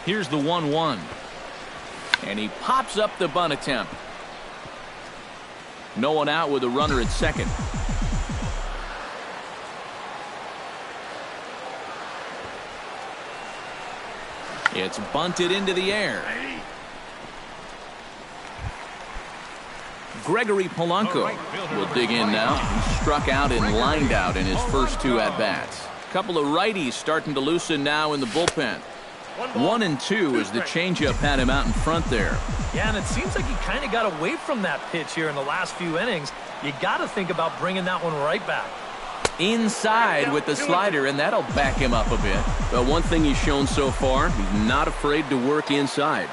Here's the 1-1. And he pops up the bunt attempt. No one out with a runner at second. It's bunted into the air. Gregory Polanco will dig in now. He struck out and lined out in his first two at-bats. A couple of righties starting to loosen now in the bullpen. 1-2 as the changeup had him out in front there. Yeah, and it seems like he kind of got away from that pitch here in the last few innings. You got to think about bringing that one right back. Inside with the slider, and that'll back him up a bit. But one thing he's shown so far, he's not afraid to work inside.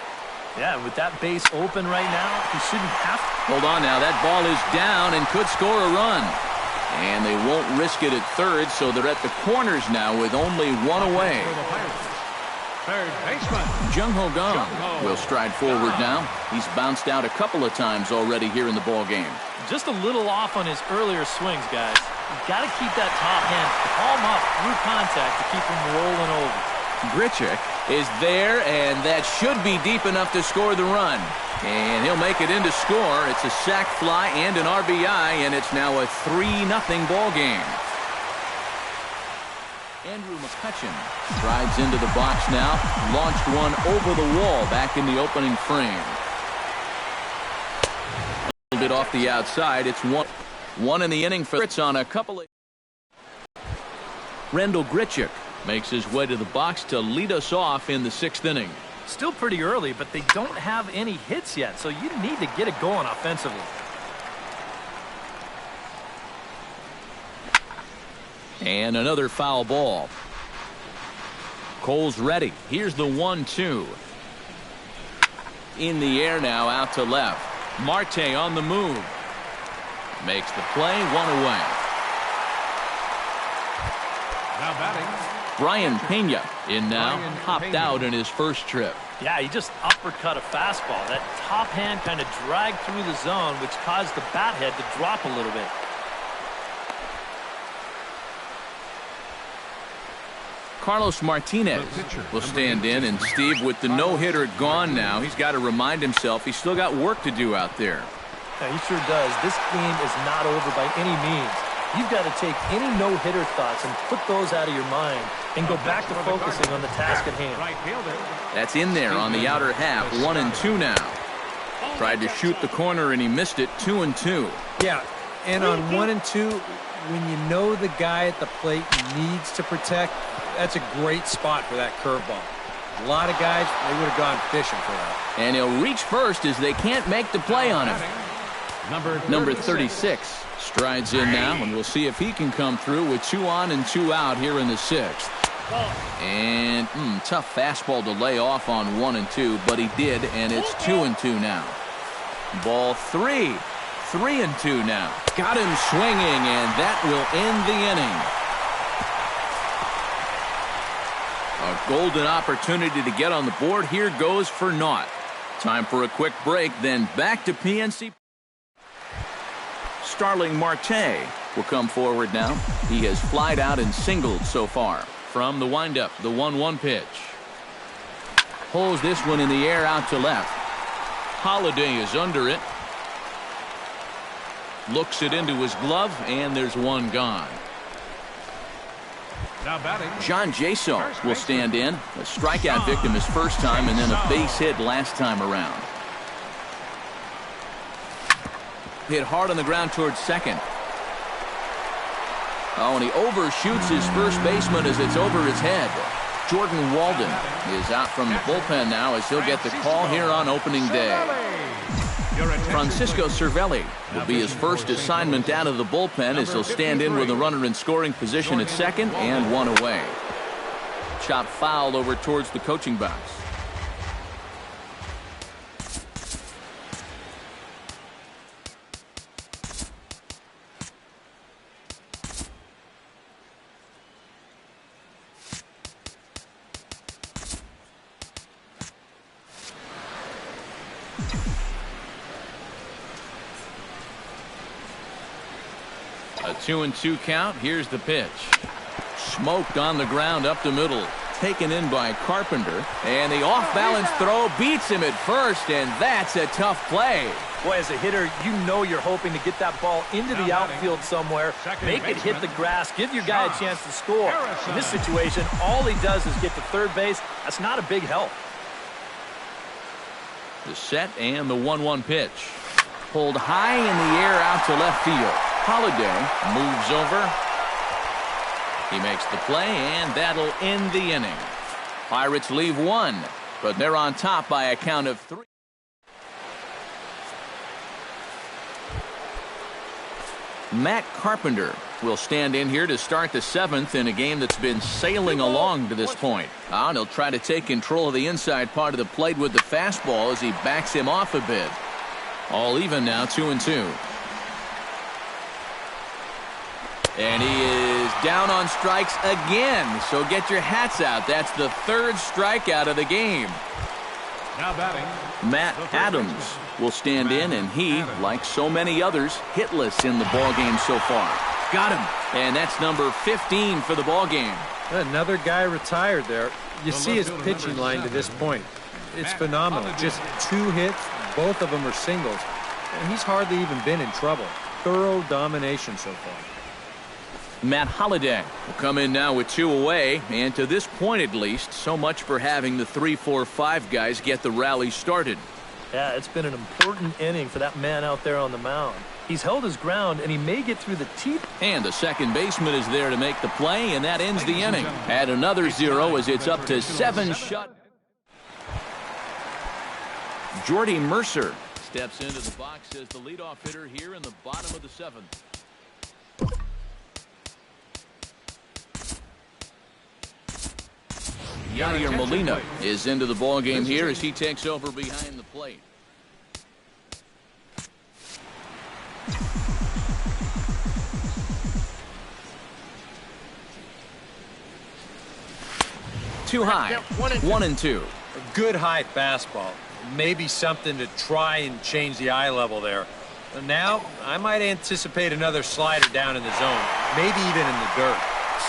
Yeah, with that base open right now, he shouldn't have to. Hold on now, that ball is down and could score a run. And they won't risk it at third, so they're at the corners now with only one away. Third baseman Jung-Ho Kang will stride forward now. He's bounced out a couple of times already here in the ball game. Just a little off on his earlier swings, guys. You've got to keep that top hand palm up through contact to keep him rolling over. Grichuk is there, and that should be deep enough to score the run. And he'll make it in to score. It's a sac fly and an RBI, and it's now a 3-0 ball game. Andrew McCutchen strides into the box now. Launched one over the wall back in the opening frame. A little bit off the outside. It's one in the inning for Fritz on a couple of. Rendell Grichuk makes his way to the box to lead us off in the 6th inning. Still pretty early, but they don't have any hits yet, so you need to get it going offensively. And another foul ball. Cole's ready. Here's the 1-2. In the air now, out to left. Marte on the move. Makes the play, one away. now batting. Brian Pena in now, hopped out in his first trip. Yeah, he just uppercut a fastball. That top hand kind of dragged through the zone, which caused the bat head to drop a little bit. Carlos Martinez will stand in, and Steve, with the no-hitter gone now, he's got to remind himself he's still got work to do out there. Yeah, he sure does. This game is not over by any means. You've got to take any no-hitter thoughts and put those out of your mind and go back to focusing on the task at hand. That's in there on the outer half, 1-2 now. Tried to shoot the corner and he missed it, 2-2. Yeah, and on 1-2, when you know the guy at the plate needs to protect, that's a great spot for that curveball. A lot of guys, they would have gone fishing for that. And he'll reach first as they can't make the play on him. Number 36 strides in now, and we'll see if he can come through with 2 on and 2 out here in the 6th. And tough fastball to lay off on 1-2, but he did, and it's 2-2 now. Ball 3. 3-2 now. Got him swinging, and that will end the inning. A golden opportunity to get on the board here goes for naught. Time for a quick break, then back to PNC. Starling Marte will come forward now. He has flied out and singled so far. From the windup, the 1-1 pitch. Pulls this one in the air out to left. Holiday is under it. Looks it into his glove, and there's one gone. Now batting. John Jason will stand in. A strikeout victim his first time, and then a base hit last time around. Hit hard on the ground towards second. Oh, and he overshoots his first baseman as it's over his head. Jordan Walden is out from the bullpen now as he'll get the call here on opening day. Francisco Cervelli will be his first assignment out of the bullpen as he'll stand in with a runner in scoring position at second and one away. Chop foul over towards the coaching box. A 2-2 count. Here's the pitch. Smoked on the ground up the middle. taken in by Carpenter. And the off-balance throw beats him at first, and that's a tough play. Boy, as a hitter, you know you're hoping to get that ball into the outfield somewhere, make it hit the grass, give your guy a chance to score. In this situation, all he does is get to third base. That's not a big help. The set and the 1-1 pitch. Pulled high in the air out to left field. Holiday moves over. He makes the play, and that'll end the inning. Pirates leave one, but they're on top by a count of 3. Matt Carpenter will stand in here to start the 7th in a game that's been sailing along to this point. And he'll try to take control of the inside part of the plate with the fastball as he backs him off a bit. All even now, 2-2. And he is down on strikes again, so get your hats out. That's the 3rd strikeout of the game. Now batting, Matt Adams will stand in, and he, like so many others, hitless in the ballgame so far. Got him, and that's number 15 for the ballgame. Another guy retired there. You see his pitching line to this point. It's phenomenal. Just 2 hits, both of them are singles, and he's hardly even been in trouble. Thorough domination so far. Matt Holliday will come in now with 2 away, and to this point at least, so much for having the 3, 4, 5 guys get the rally started. Yeah, it's been an important inning for that man out there on the mound. He's held his ground, and he may get through the teeth. And the second baseman is there to make the play, and that ends the inning. Add another 0 as it's up to 7 shut. Jordy Mercer steps into the box as the leadoff hitter here in the bottom of the 7th. Yadier Molina is into the ballgame here as he takes over behind the plate. Too high. 1-2. A good high fastball. Maybe something to try and change the eye level there. And now, I might anticipate another slider down in the zone. Maybe even in the dirt.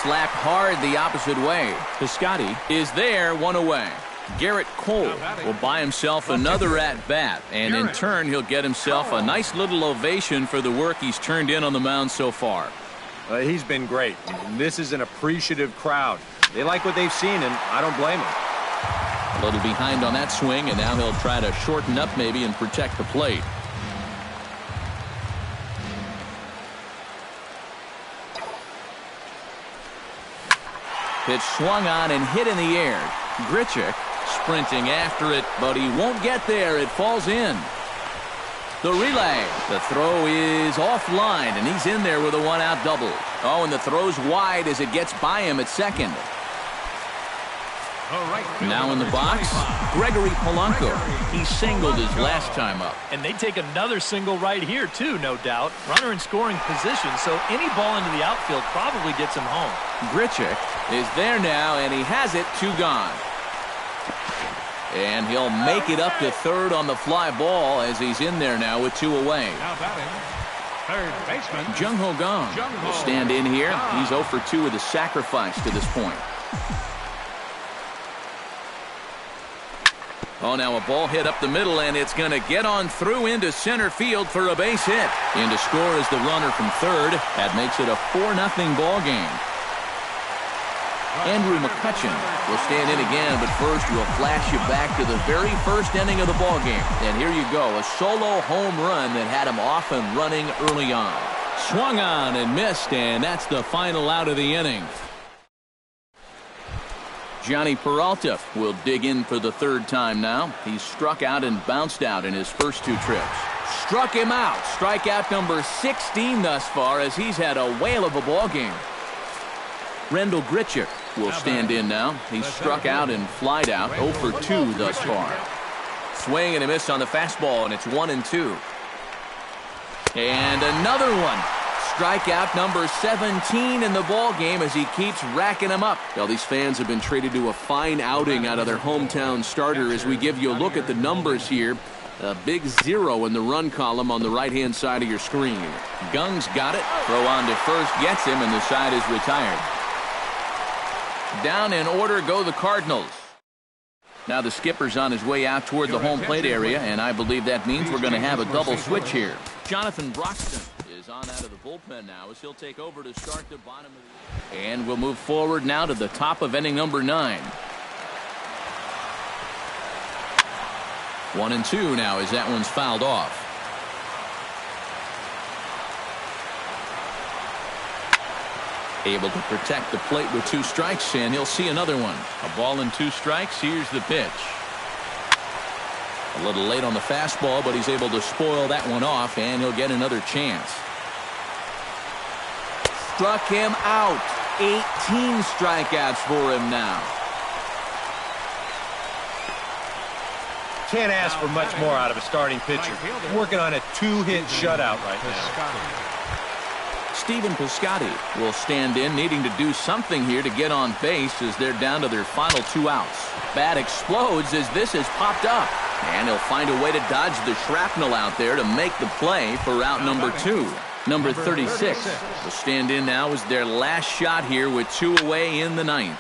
Slapped hard the opposite way. Piscotty is there, 1 away. Garrett Cole will buy himself another at-bat, and in turn he'll get himself a nice little ovation for the work he's turned in on the mound so far. He's been great. This is an appreciative crowd. They like what they've seen, and I don't blame them. A little behind on that swing, and now he'll try to shorten up maybe and protect the plate. Pitch swung on and hit in the air. Grichuk sprinting after it, but he won't get there. It falls in. The relay. The throw is offline, and he's in there with a 1-out double. Oh, and the throw's wide as it gets by him at second. Now in the box, Gregory Polanco. He singled his last time up. And they take another single right here, too, no doubt. Runner in scoring position, so any ball into the outfield probably gets him home. Grichuk is there now, and he has it. 2 gone. And he'll make it up to third on the fly ball as he's in there now with 2 away. Now batting, third baseman, Jung Ho Gong will stand in here. He's 0 for 2 with a sacrifice to this point. Oh, now a ball hit up the middle, and it's going to get on through into center field for a base hit. In to score is the runner from third. That makes it a 4-0 ball game. Andrew McCutchen will stand in again, but first we'll flash you back to the very first inning of the ball game. And here you go, a solo home run that had him off and running early on. Swung on and missed, and that's the final out of the inning. Johnny Peralta will dig in for the 3rd time now. He's struck out and bounced out in his first 2 trips. Struck him out. Strikeout number 16 thus far as he's had a whale of a ball game. Rendell Grichuk will stand in now. He's struck out and flied out. 0 for 2 thus far. Swing and a miss on the fastball, and it's 1-2. And another one. Strikeout number 17 in the ball game as he keeps racking them up. Well, these fans have been treated to a fine outing out of their hometown starter as we give you a look at the numbers here. A big 0 in the run column on the right-hand side of your screen. Gung's got it. Throw on to first, gets him, and the side is retired. Down in order go the Cardinals. Now the skipper's on his way out toward the home plate area, and I believe that means we're going to have a double switch here. Jonathan Broxton is on out of the bullpen now as he'll take over to start the bottom of the... And we'll move forward now to the top of inning number 9. 1-2 now as that one's fouled off. Able to protect the plate with 2 strikes, and he'll see another one. A ball and 2 strikes. Here's the pitch. A little late on the fastball, but he's able to spoil that one off, and he'll get another chance. Struck him out. 18 strikeouts for him now. Can't ask for much more out of a starting pitcher. Working on a 2-hit shutout right now. Stephen Piscotty will stand in, needing to do something here to get on base as they're down to their final 2 outs. Bat explodes as this has popped up, and he'll find a way to dodge the shrapnel out there to make the play for out number 2. Number 36 will stand in now as their last shot here with 2 away in the 9th.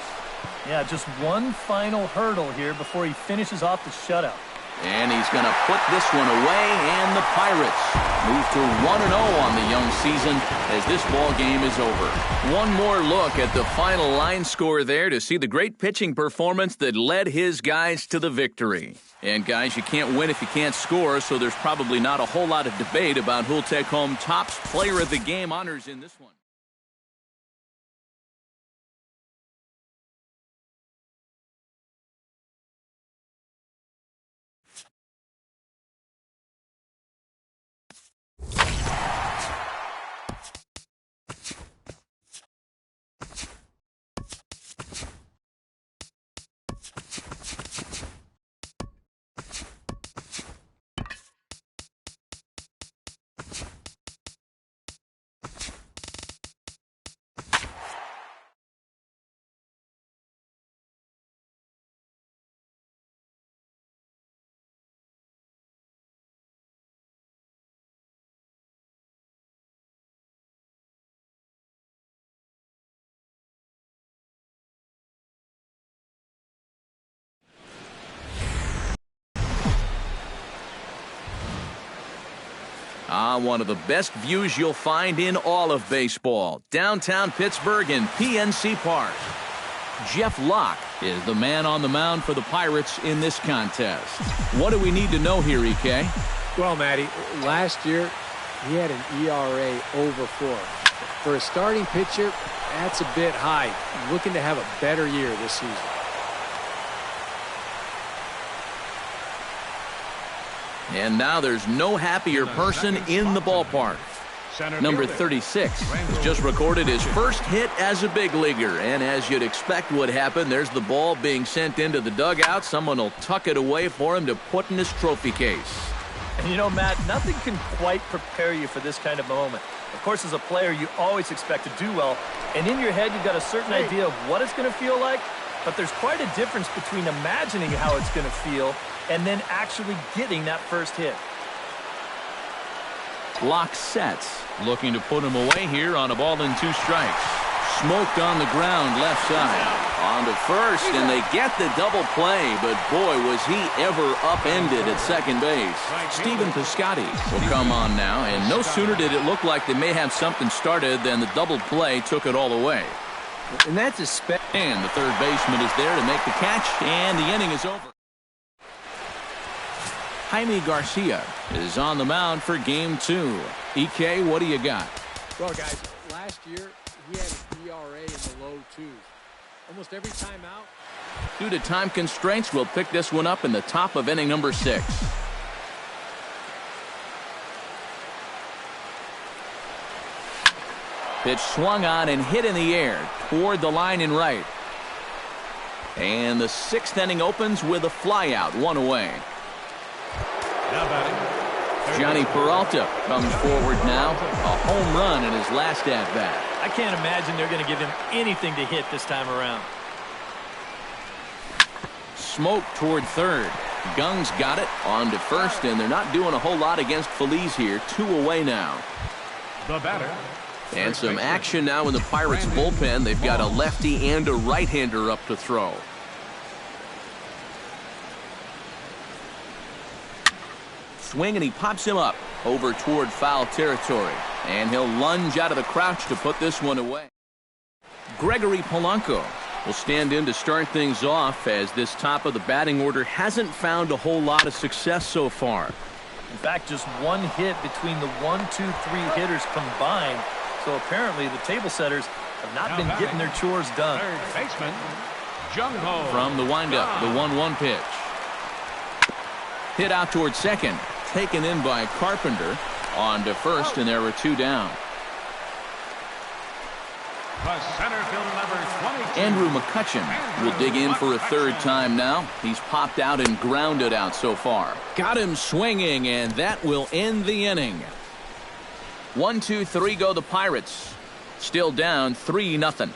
Yeah, just one final hurdle here before he finishes off the shutout. And he's going to put this one away, and the Pirates move to 1-0 on the young season as this ball game is over. One more look at the final line score there to see the great pitching performance that led his guys to the victory. And guys, you can't win if you can't score, so there's probably not a whole lot of debate about who'll take home Topps Player of the Game honors in this one. One of the best views you'll find in all of baseball. Downtown Pittsburgh in PNC Park. Jeff Locke is the man on the mound for the Pirates in this contest. What do we need to know here, EK? Well, Matty, last year he had an ERA over 4. For a starting pitcher, that's a bit high. Looking to have a better year this season. And now there's no happier person in the ballpark. Number 36 has just recorded his first hit as a big leaguer. And as you'd expect would happen, there's the ball being sent into the dugout. Someone will tuck it away for him to put in his trophy case. And you know, Matt, nothing can quite prepare you for this kind of moment. Of course, as a player, you always expect to do well. And in your head, you've got a certain idea of what it's going to feel like. But there's quite a difference between imagining how it's going to feel and then actually getting that first hit. Locke sets, looking to put him away here on a ball and 2 strikes. Smoked on the ground left side. On to first, and they get the double play, but boy, was he ever upended at second base. Stephen Piscotty will come on now, and no sooner did it look like they may have something started than the double play took it all away. And that's and the third baseman is there to make the catch, and the inning is over. Jaime Garcia is on the mound for game 2. EK, what do you got? Well, guys, last year he had an ERA in the low 2s. Almost every time out. Due to time constraints, we'll pick this one up in the top of inning number 6. Pitch swung on and hit in the air toward the line and right. And the 6th inning opens with a flyout, 1 away. Now batting, Johnny Peralta comes forward now. A home run in his last at-bat. I can't imagine they're going to give him anything to hit this time around. Smoke toward third. Gung's got it on to first, and they're not doing a whole lot against Feliz here. 2 away now. the batter, And some action now in the Pirates bullpen. They've got a lefty and a right-hander up to throw. Swing, and he pops him up over toward foul territory. And he'll lunge out of the crouch to put this one away. Gregory Polanco will stand in to start things off, as this top of the batting order hasn't found a whole lot of success so far. In fact, just one hit between the 1, 2, 3 hitters combined. So apparently the table setters have not been getting their chores done. Third baseman, Jung-ho. From the windup, the 1-1 pitch. Hit out toward second. Taken in by Carpenter. On to first, and there were 2 down. The center fielder, number 22. Andrew McCutchen will dig in for a third time now. He's popped out and grounded out so far. Got him swinging, and that will end the inning. 1, 2, 3 go the Pirates. Still down 3-0.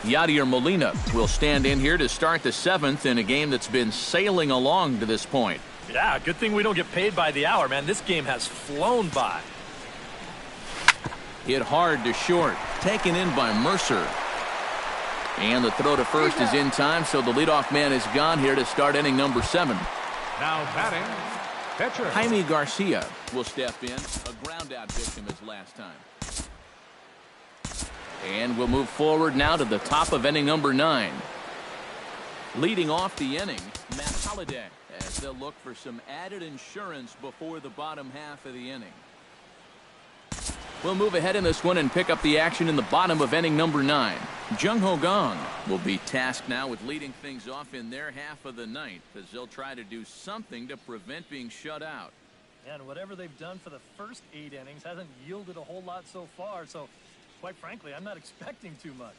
Yadier Molina will stand in here to start the 7th in a game that's been sailing along to this point. Yeah, good thing we don't get paid by the hour, man. This game has flown by. Hit hard to short. Taken in by Mercer. And the throw to first is in time, so the leadoff man is gone here to start inning number 7. Now batting, pitcher. Jaime Garcia will step in. A ground-out victim as last time. And we'll move forward now to the top of inning number 9. Leading off the inning, Matt Holliday, as they'll look for some added insurance before the bottom half of the inning. We'll move ahead in this one and pick up the action in the bottom of inning number 9. Jung-ho Kang will be tasked now with leading things off in their half of the ninth, as they'll try to do something to prevent being shut out. And whatever they've done for the first 8 innings hasn't yielded a whole lot so far, so quite frankly, I'm not expecting too much.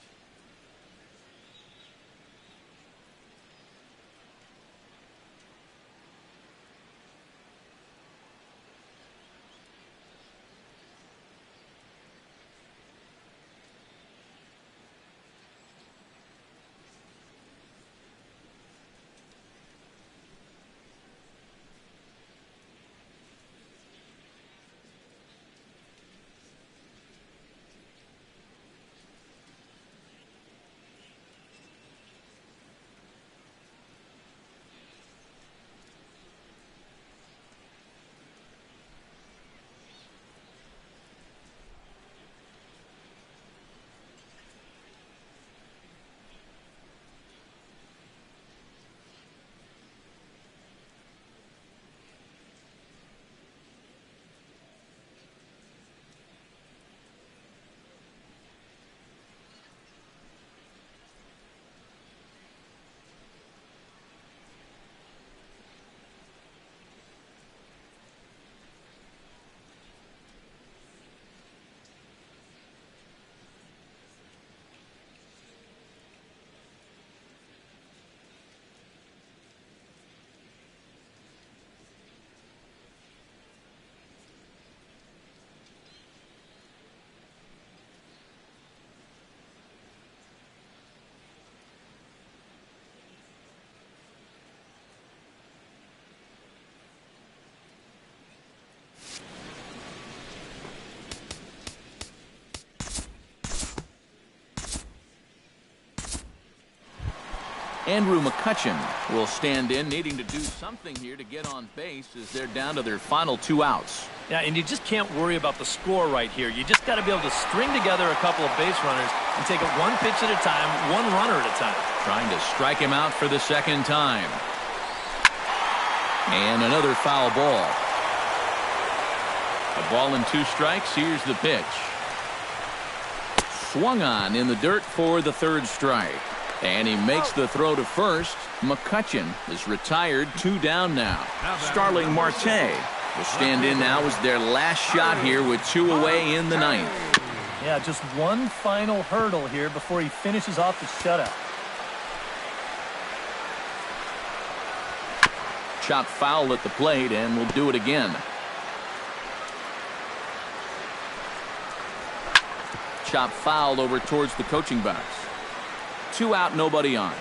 Andrew McCutchen will stand in, needing to do something here to get on base as they're down to their final 2 outs. Yeah, and you just can't worry about the score right here. You just got to be able to string together a couple of base runners and take it one pitch at a time, one runner at a time. Trying to strike him out for the second time. And another foul ball. A ball and 2 strikes. Here's the pitch. Swung on in the dirt for the 3rd strike. And he makes the throw to first. McCutchen is retired, 2 down now. Starling Marte will stand in now as their last shot here with 2 away in the 9th. Yeah, just one final hurdle here before he finishes off the shutout. Chop foul at the plate, and we'll do it again. Chop foul over towards the coaching box. 2 out, nobody on.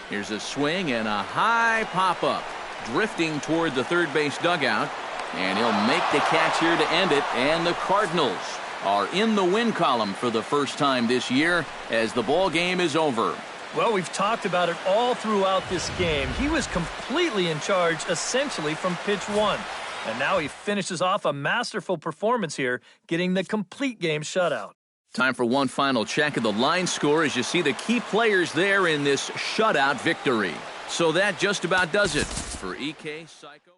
Here's a swing and a high pop-up. Drifting toward the third base dugout. And he'll make the catch here to end it. And the Cardinals are in the win column for the first time this year as the ball game is over. Well, we've talked about it all throughout this game. He was completely in charge, essentially, from pitch 1. And now he finishes off a masterful performance here, getting the complete game shutout. Time for one final check of the line score as you see the key players there in this shutout victory. So that just about does it for EK Psycho.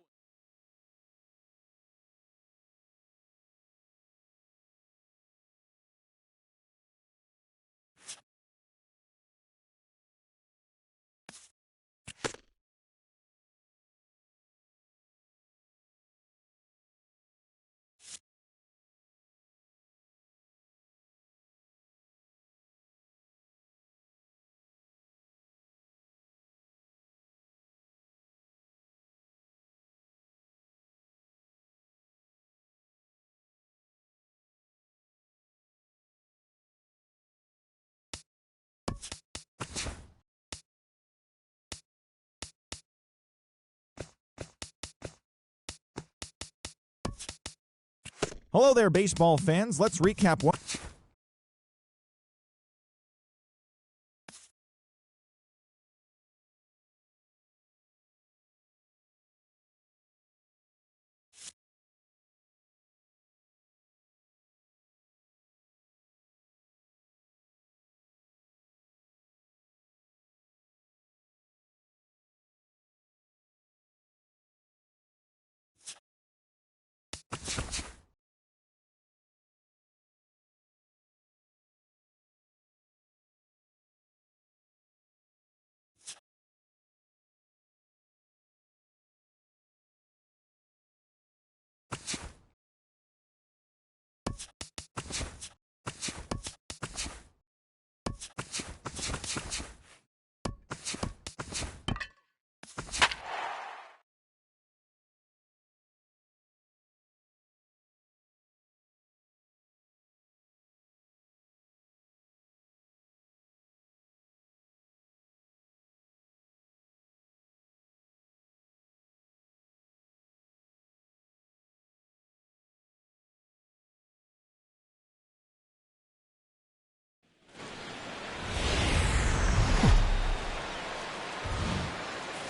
Hello there, baseball fans. Let's recap what...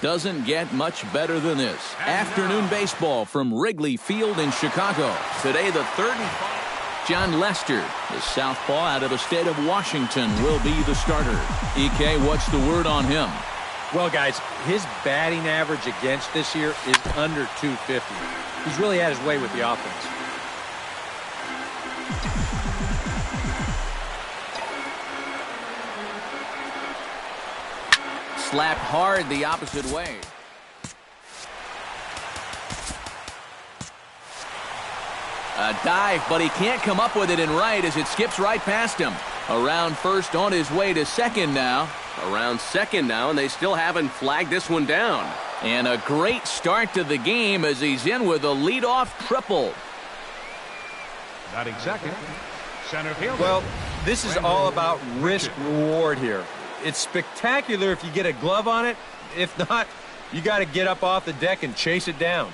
Doesn't get much better than this. Afternoon baseball from Wrigley Field in Chicago. Today, the third and final. John Lester, the southpaw out of the state of Washington, will be the starter. EK, what's the word on him? Well, guys, his batting average against this year is under 250. He's really had his way with the offense. Slapped hard the opposite way. A dive, but he can't come up with it in right as it skips right past him. Around first, on his way to second now. Around second now, and they still haven't flagged this one down. And a great start to the game as he's in with a leadoff triple. Batting second, center fielder. Well, this is all about risk-reward here. It's spectacular if you get a glove on it. If not, you got to get up off the deck and chase it down.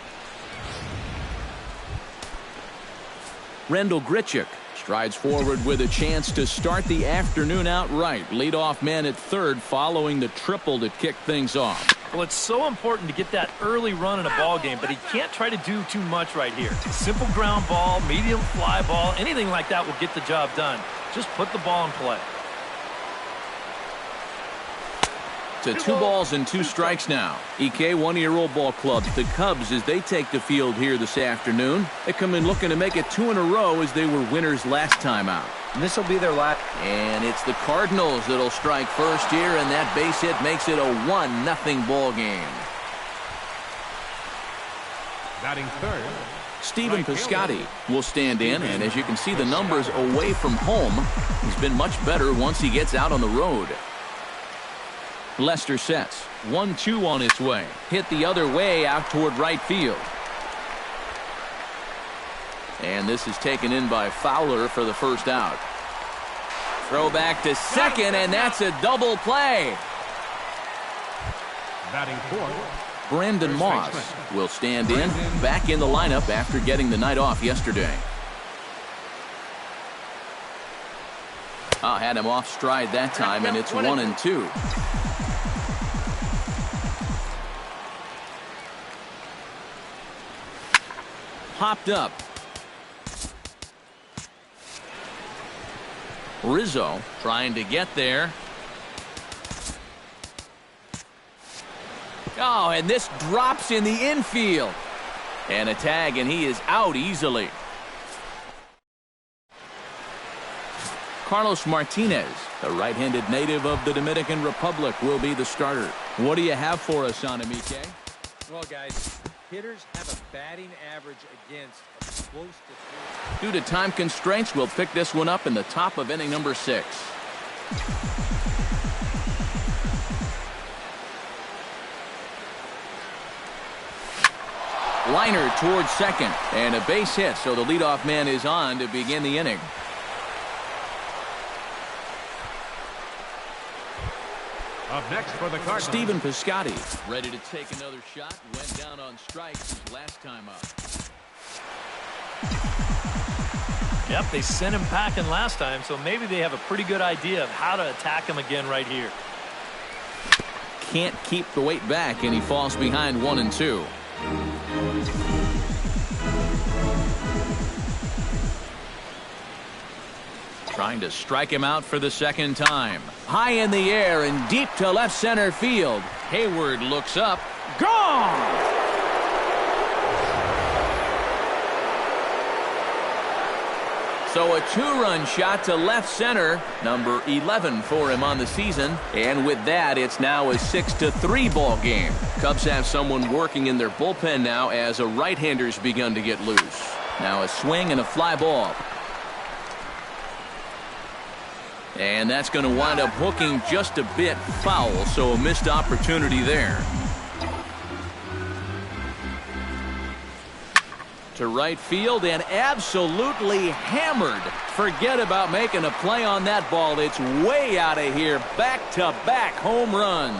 Rendell Grichuk strides forward with a chance to start the afternoon out right. Leadoff man at third following the triple that kicked things off. Well, it's so important to get that early run in a ball game, but he can't try to do too much right here. Simple ground ball, medium fly ball, anything like that will get the job done. Just put the ball in play. To 2 balls and 2 strikes now. EK, one of your old ball clubs, the Cubs, as they take the field here this afternoon. They come in looking to make it 2 in a row as they were winners last time out. And this will be their last. And it's the Cardinals that'll strike first here, and that base hit makes it a 1-0 ball game. Batting third, Stephen Piscotty will stand in, and as you can see, the numbers away from home, he's been much better once he gets out on the road. Lester sets. 1-2 on its way. Hit the other way out toward right field. And this is taken in by Fowler for the first out. Throw back to second, and that's a double play. Batting fourth, Brandon Moss will stand in, back in the lineup after getting the night off yesterday. Had him off stride that time, and it's 1-2. Popped up. Rizzo trying to get there. Oh, and this drops in the infield. And a tag, and he is out easily. Carlos Martinez, the right-handed native of the Dominican Republic, will be the starter. What do you have for us on him, EK? Well, guys, hitters have a batting average against of close to 3. Due to time constraints, we'll pick this one up in the top of inning number 6. Liner towards second, and a base hit, so the leadoff man is on to begin the inning. up next for the Cardinals. Stephen Piscotty ready to take another shot. Went down on strikes his last time up. Yep, they sent him packing last time, so maybe they have a pretty good idea of how to attack him again right here. Can't keep the weight back, and he falls behind 1-2. Trying to strike him out for the second time. High in the air and deep to left center field. Hayward looks up. Gone! So a two-run shot to left center, number 11 for him on the season. And with that, it's now a 6-3 ball game. Cubs have someone working in their bullpen now as a right-hander's begun to get loose. Now a swing and a fly ball. And that's going to wind up hooking just a bit foul, so a missed opportunity there. To right field and absolutely hammered. Forget about making a play on that ball. It's way out of here. Back-to-back home runs.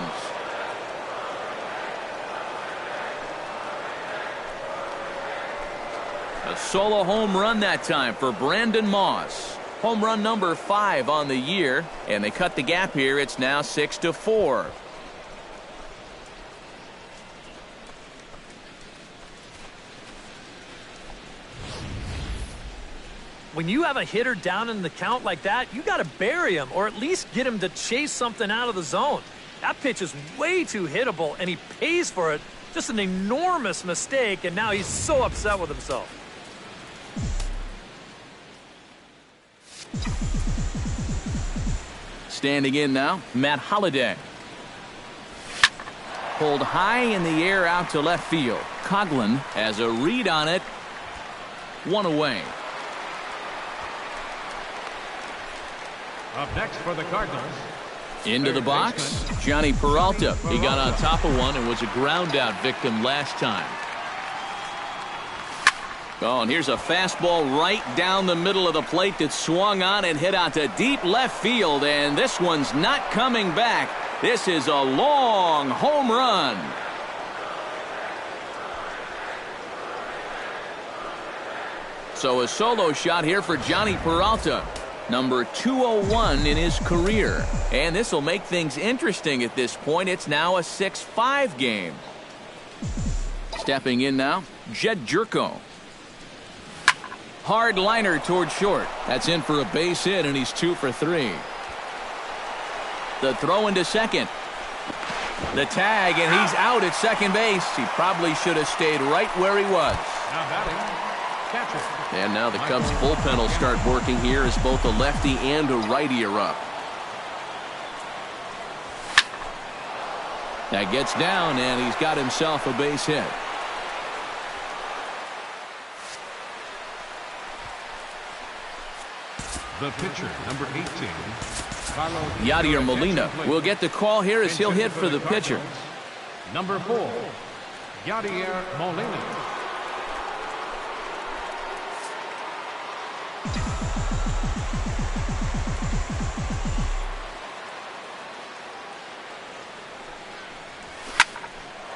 A solo home run that time for Brandon Moss. Home run number 5 on the year, and they cut the gap here. It's now 6-4. When you have a hitter down in the count like that, you got to bury him or at least get him to chase something out of the zone. That pitch is way too hittable, and he pays for it. Just an enormous mistake, and now he's so upset with himself. Standing in now, Matt Holliday. Pulled high in the air out to left field. Coughlin has a read on it. One away. Up next for the Cardinals. Into the box, Johnny Peralta. He got on top of one and was a ground out victim last time. Oh, and here's a fastball right down the middle of the plate that swung on and hit out to deep left field, and this one's not coming back. This is a long home run. So a solo shot here for Johnny Peralta. Number 201 in his career. And this will make things interesting at this point. It's now a 6-5 game. Stepping in now, Jed Jerko. Hard liner toward short. That's in for a base hit, and he's 2 for 3. The throw into second. The tag, and he's out at second base. He probably should have stayed right where he was. Now batting, catcher. And now the Cubs bullpen will start working here as both a lefty and a righty are up. That gets down, and he's got himself a base hit. The pitcher, number 18, Carlos Yadier Molina will get the call here as he'll hit for the pitcher. Number 4, Yadier Molina.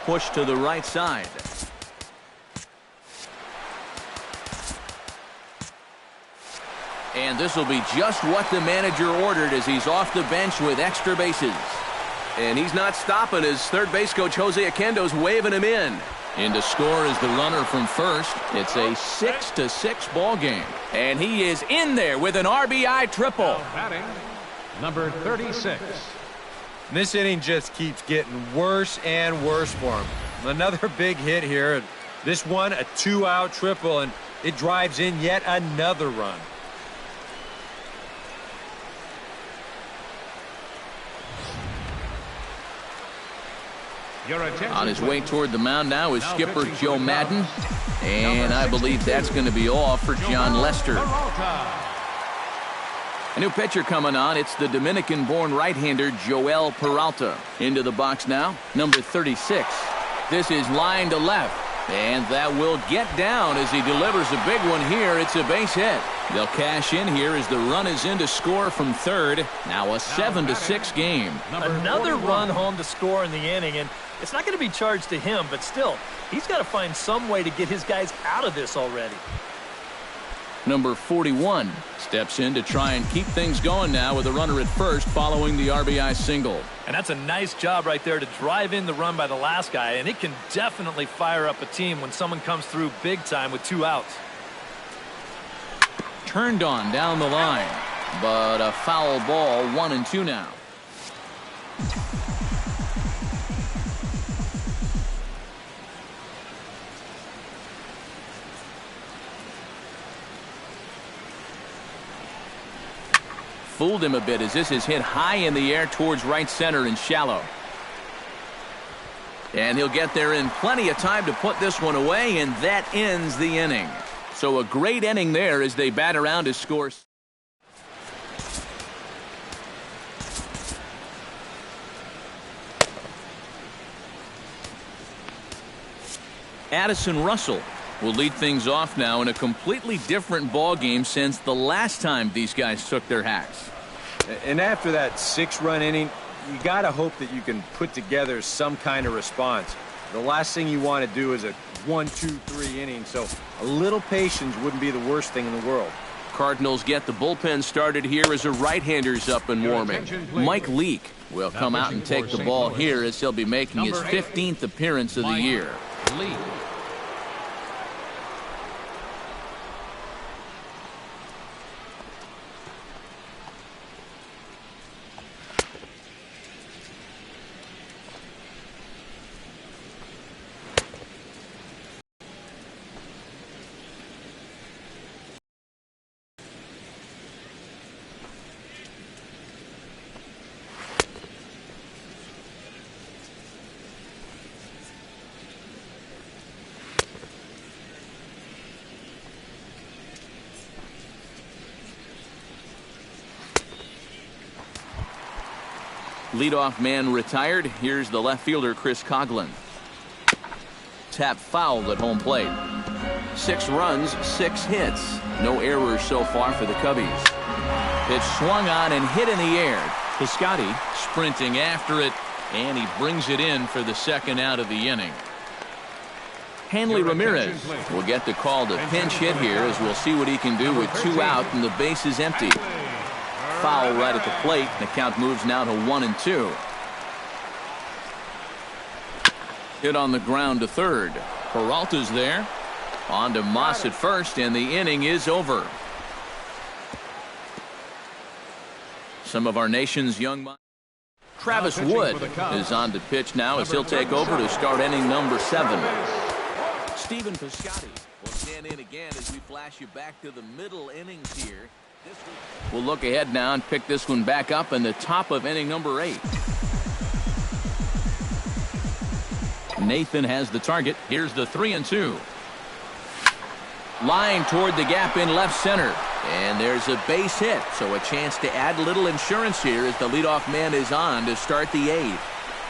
push to the right side. And this will be just what the manager ordered as he's off the bench with extra bases. And he's not stopping as third base coach Jose Oquendo's waving him in. In to score is the runner from first. It's a 6-6 ball game. And he is in there with an RBI triple. Batting, number 36. This inning just keeps getting worse and worse for him. Another big hit here. This one, a 2-out triple, and it drives in yet another run. On his way toward the mound now is skipper Joe Madden. And I believe that's going to be all for John Lester. A new pitcher coming on. It's the Dominican-born right-hander Joel Peralta. Into the box now, number 36. This is line to left. And that will get down as he delivers a big one here. It's a base hit. They'll cash in here as the run is in to score from third. Now a 7-6 game. Another run home to score in the inning, and it's not going to be charged to him, but still, he's got to find some way to get his guys out of this already. Number 41 steps in to try and keep things going now with a runner at first following the RBI single. And that's a nice job right there to drive in the run by the last guy, and it can definitely fire up a team when someone comes through big time with 2 outs. Turned on down the line, but a foul ball, 1-2 now. Fooled him a bit as this is hit high in the air towards right center and shallow. And he'll get there in plenty of time to put this one away, and that ends the inning. So a great inning there as they bat around to score. Addison Russell will lead things off now in a completely different ball game since the last time these guys took their hacks. And after that 6-run inning, you got to hope that you can put together some kind of response. The last thing you want to do is a 1, 2, 3 inning, so a little patience wouldn't be the worst thing in the world. Cardinals get the bullpen started here as a right-hander's up and warming. Mike Leake will come out and take the ball here as he'll be making his 15th appearance of the year. Leake. Leadoff man retired. Here's the left fielder, Chris Coughlin. Tap foul at home plate. 6 runs, 6 hits. No errors so far for the Cubbies. Pitch swung on and hit in the air. Piscotty sprinting after it, and he brings it in for the second out of the inning. Hanley Ramirez will get the call to pinch hit here as we'll see what he can do with 2 out and the base is empty. Foul right at the plate. The count moves now to 1-2. Hit on the ground to third. Peralta's there. On to Moss at first, and the inning is over. Some of our nation's young minds. Travis Wood is on to pitch now as he'll take over to start inning number 7. Stephen Piscotty will stand in again as we flash you back to the middle innings here. We'll look ahead now and pick this one back up in the top of inning number 8. Nathan has the target. Here's the 3-2. Line toward the gap in left center. And there's a base hit, so a chance to add a little insurance here as the leadoff man is on to start the 8th.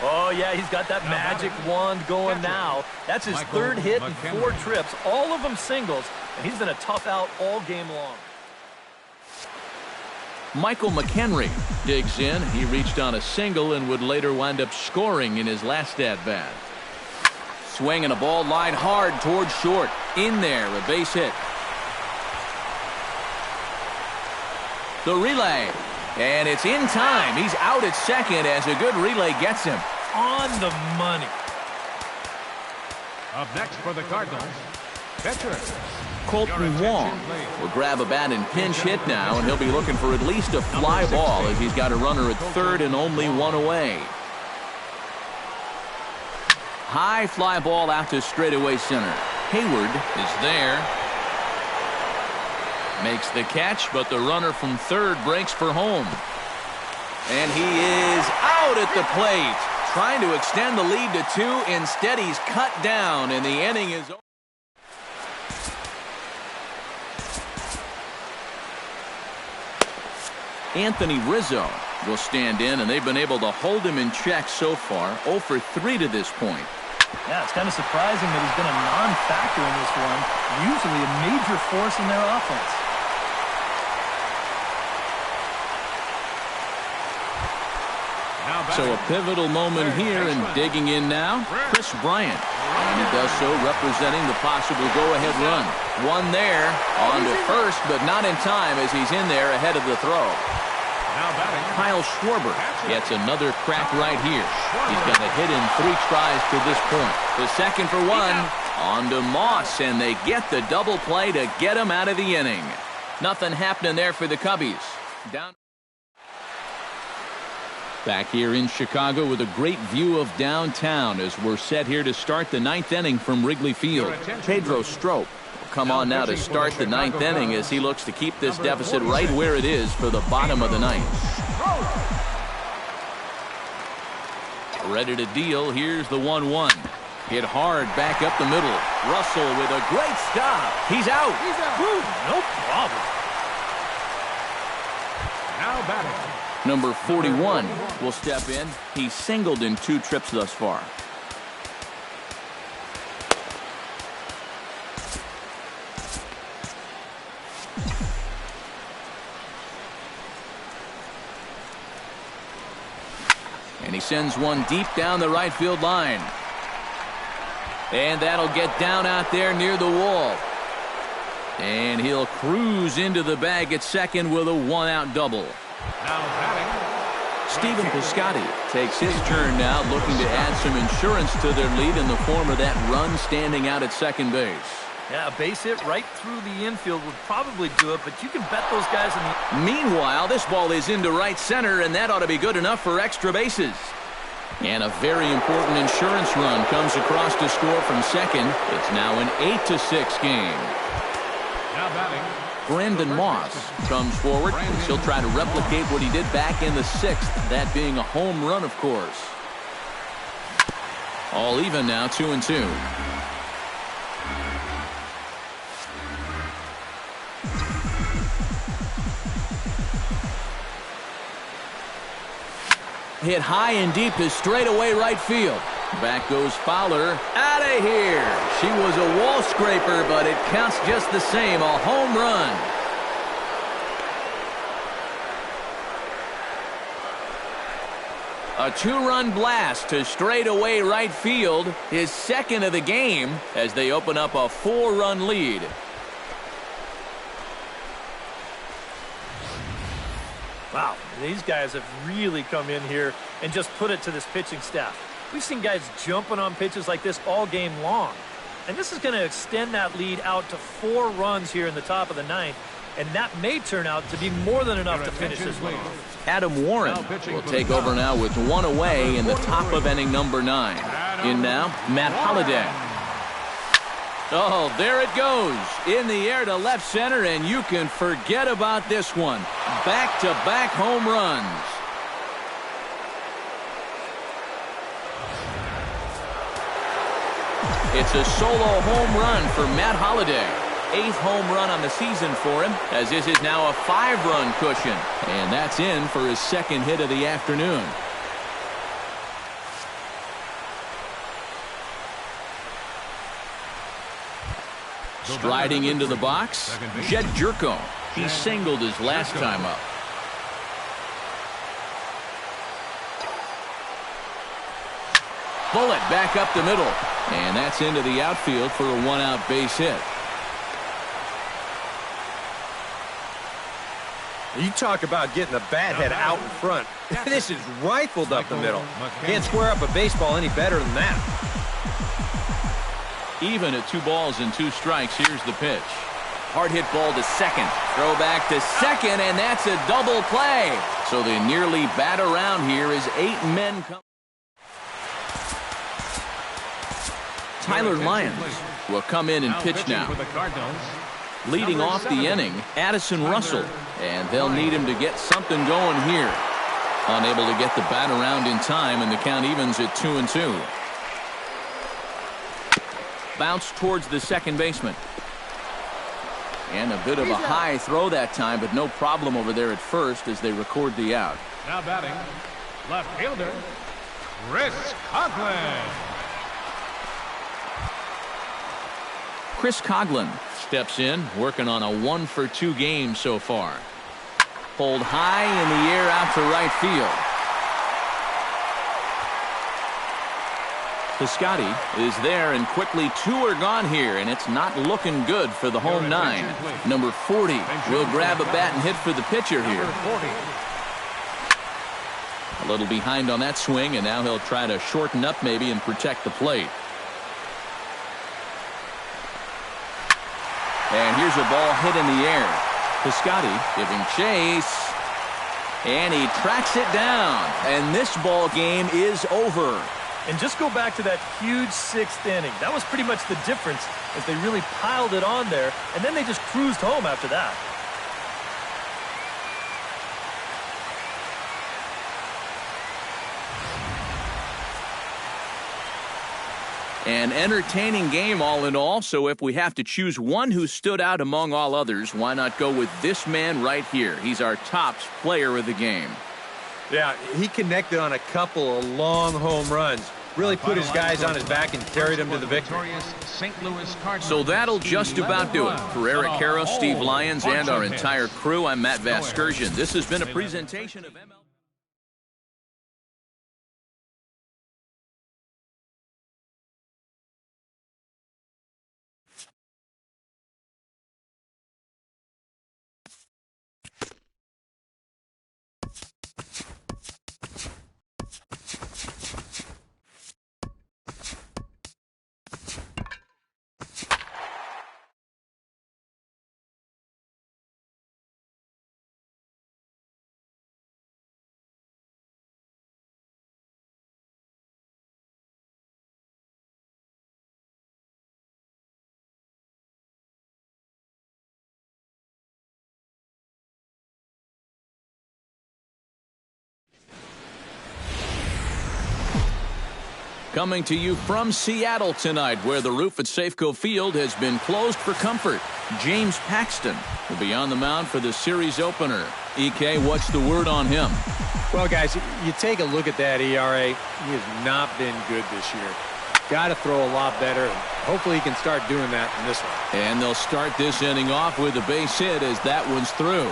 Oh, yeah, he's got that magic wand going now. That's his 3rd hit in 4 trips, all of them singles, and he's been a tough out all game long. Michael McHenry digs in. He reached on a single and would later wind up scoring in his last at-bat. Swing and a ball lined hard towards short. In there, a base hit. The relay. And it's in time. He's out at second as a good relay gets him. On the money. Up next for the Cardinals, pitcher Colton Wong will grab a bat and pinch hit now, and he'll be looking for at least a fly ball as he's got a runner at third and only one away. High fly ball out to straightaway center. Hayward is there. Makes the catch, but the runner from third breaks for home. And he is out at the plate. Trying to extend the lead to 2. Instead, he's cut down, and the inning is over. Anthony Rizzo will stand in, and they've been able to hold him in check so far. 0 for 3 to this point. Yeah, it's kind of surprising that he's been a non-factor in this one. Usually a major force in their offense. So a pivotal moment here, and digging in now, Chris Bryant. And he does so representing the possible go-ahead run. One there, on to first, but not in time as he's in there ahead of the throw. Kyle Schwarber gets another crack right here. He's got a hit in 3 tries to this point. The second for 1, on to Moss, and they get the double play to get him out of the inning. Nothing happening there for the Cubbies. Down. Back here in Chicago with a great view of downtown as we're set here to start the 9th inning from Wrigley Field. Pedro Strop will come on now to start the 9th inning as he looks to keep this deficit right where it is for the bottom of the 9th. Ready to deal. Here's the 1-1. Hit hard back up the middle. Russell with a great stop. He's out. Woo, no problem. Now batting, Number 41 will step in. He's singled in 2 trips thus far. And he sends one deep down the right field line. And that'll get down out there near the wall. And he'll cruise into the bag at second with a 1-out double. now batting, Stephen Piscotty takes his turn now, looking to add some insurance to their lead in the form of that run standing out at second base. Yeah, a base hit right through the infield would probably do it, but you can bet those guys in the... Meanwhile, this ball is into right center, and that ought to be good enough for extra bases. And a very important insurance run comes across to score from second. It's now an 8-6 game. now batting, Brandon Moss comes forward. He'll try to replicate what he did back in the 6th, that being a home run, of course. All even now, 2-2. Hit high and deep to straightaway right field. Back goes Fowler. Out of here. She was a wall scraper, but it counts just the same. A home run. A 2-run blast to straightaway right field. His second of the game as they open up a 4-run lead. Wow, these guys have really come in here and just put it to this pitching staff. We've seen guys jumping on pitches like this all game long. And this is going to extend that lead out to 4 runs here in the top of the 9th. And that may turn out to be more than enough to finish this one off. Adam Warren will take over now with 1 away in the top of inning number 9. In now, Matt Holliday. Oh, there it goes. In the air to left center, and you can forget about this one. Back-to-back home runs. It's a solo home run for Matt Holliday. 8th home run on the season for him, as this is now a 5-run cushion. And that's in for his second hit of the afternoon. Striding into the box, Jed Jerko. He singled his last time up. bullet back up the middle. And that's into the outfield for a one-out base hit. You talk about getting the bat head out in front. This is rifled up the middle. Can't square up a baseball any better than that. Even at 2 balls and 2 strikes, here's the pitch. Hard hit ball to second. Throw back to second, and that's a double play. So they nearly bat around here as 8 men come. Tyler Lyons will come in and pitch now. Leading off the inning, Addison Russell. And they'll need him to get something going here. Unable to get the bat around in time, and the count evens at 2-2. Bounce towards the second baseman. And a bit of a high throw that time, but no problem over there at first as they record the out. Now batting, left fielder, Chris Coughlin. Chris Coughlin steps in, working on a 1-for-2 game so far. Pulled high in the air out to right field. Piscotty is there, and quickly 2 are gone here, and it's not looking good for the home 9. Number 40 will grab a bat and hit for the pitcher here. A little behind on that swing, and now he'll try to shorten up maybe and protect the plate. And here's a ball hit in the air. Piscotty giving chase, and he tracks it down, and this ball game is over. And just go back to that huge 6th inning. That was pretty much the difference as they really piled it on there, and then they just cruised home after that. An entertaining game all in all, so if we have to choose one who stood out among all others, why not go with this man right here? He's our top player of the game. Yeah, he connected on a couple of long home runs. Really put his guys on his back and carried them to the victory. So that'll just about do it. For Eric Harrow, Steve Lyons, and our entire crew, I'm Matt Vasgersian. This has been a presentation of ML. Coming to you from Seattle tonight, where the roof at Safeco Field has been closed for comfort. James Paxton will be on the mound for the series opener. EK, what's the word on him? Well, guys, you take a look at that ERA. He has not been good this year. Got to throw a lot better, and hopefully he can start doing that in this one. And they'll start this inning off with a base hit as that one's through.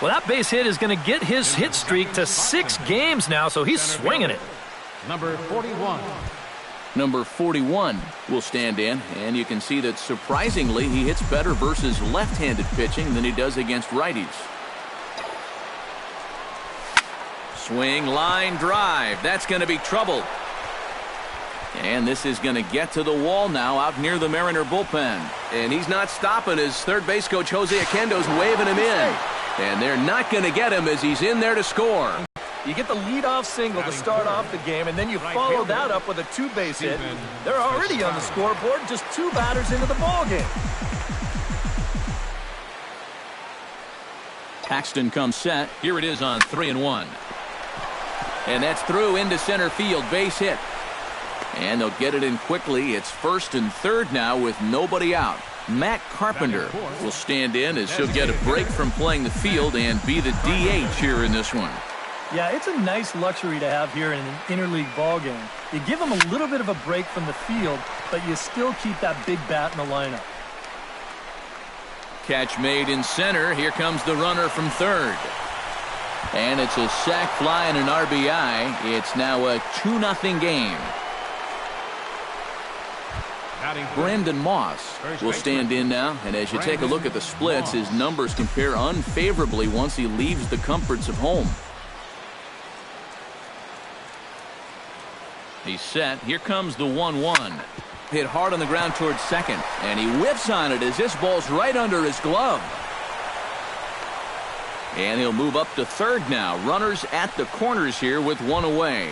Well, that base hit is going to get his hit streak to 6 games now, so he's swinging it. Number 41. Number 41 will stand in, and you can see that surprisingly he hits better versus left-handed pitching than he does against righties. Swing, line, drive. That's going to be trouble. And this is going to get to the wall now out near the Mariner bullpen. And he's not stopping as third base coach Jose Oquendo's waving him in. And they're not going to get him as he's in there to score. You get the leadoff single to start off the game, and then you follow that up with a 2-base hit. They're already on the scoreboard, just 2 batters into the ballgame. Paxton comes set. Here it is on 3-1. And that's through into center field, base hit. And they'll get it in quickly. It's first and third now with nobody out. Matt Carpenter will stand in as he'll get a break from playing the field and be the DH here in this one. Yeah, it's a nice luxury to have here in an interleague ball game. You give them a little bit of a break from the field, but you still keep that big bat in the lineup. Catch made in center. Here comes the runner from third. And it's a sac fly and an RBI. It's now a 2-0 game. Brandon Moss will stand in now, and as you take a look at the splits, his numbers compare unfavorably once he leaves the comforts of home. He's set. Here comes the 1-1. Hit hard on the ground towards second, and he whiffs on it as this ball's right under his glove. And he'll move up to third now. Runners at the corners here with one away.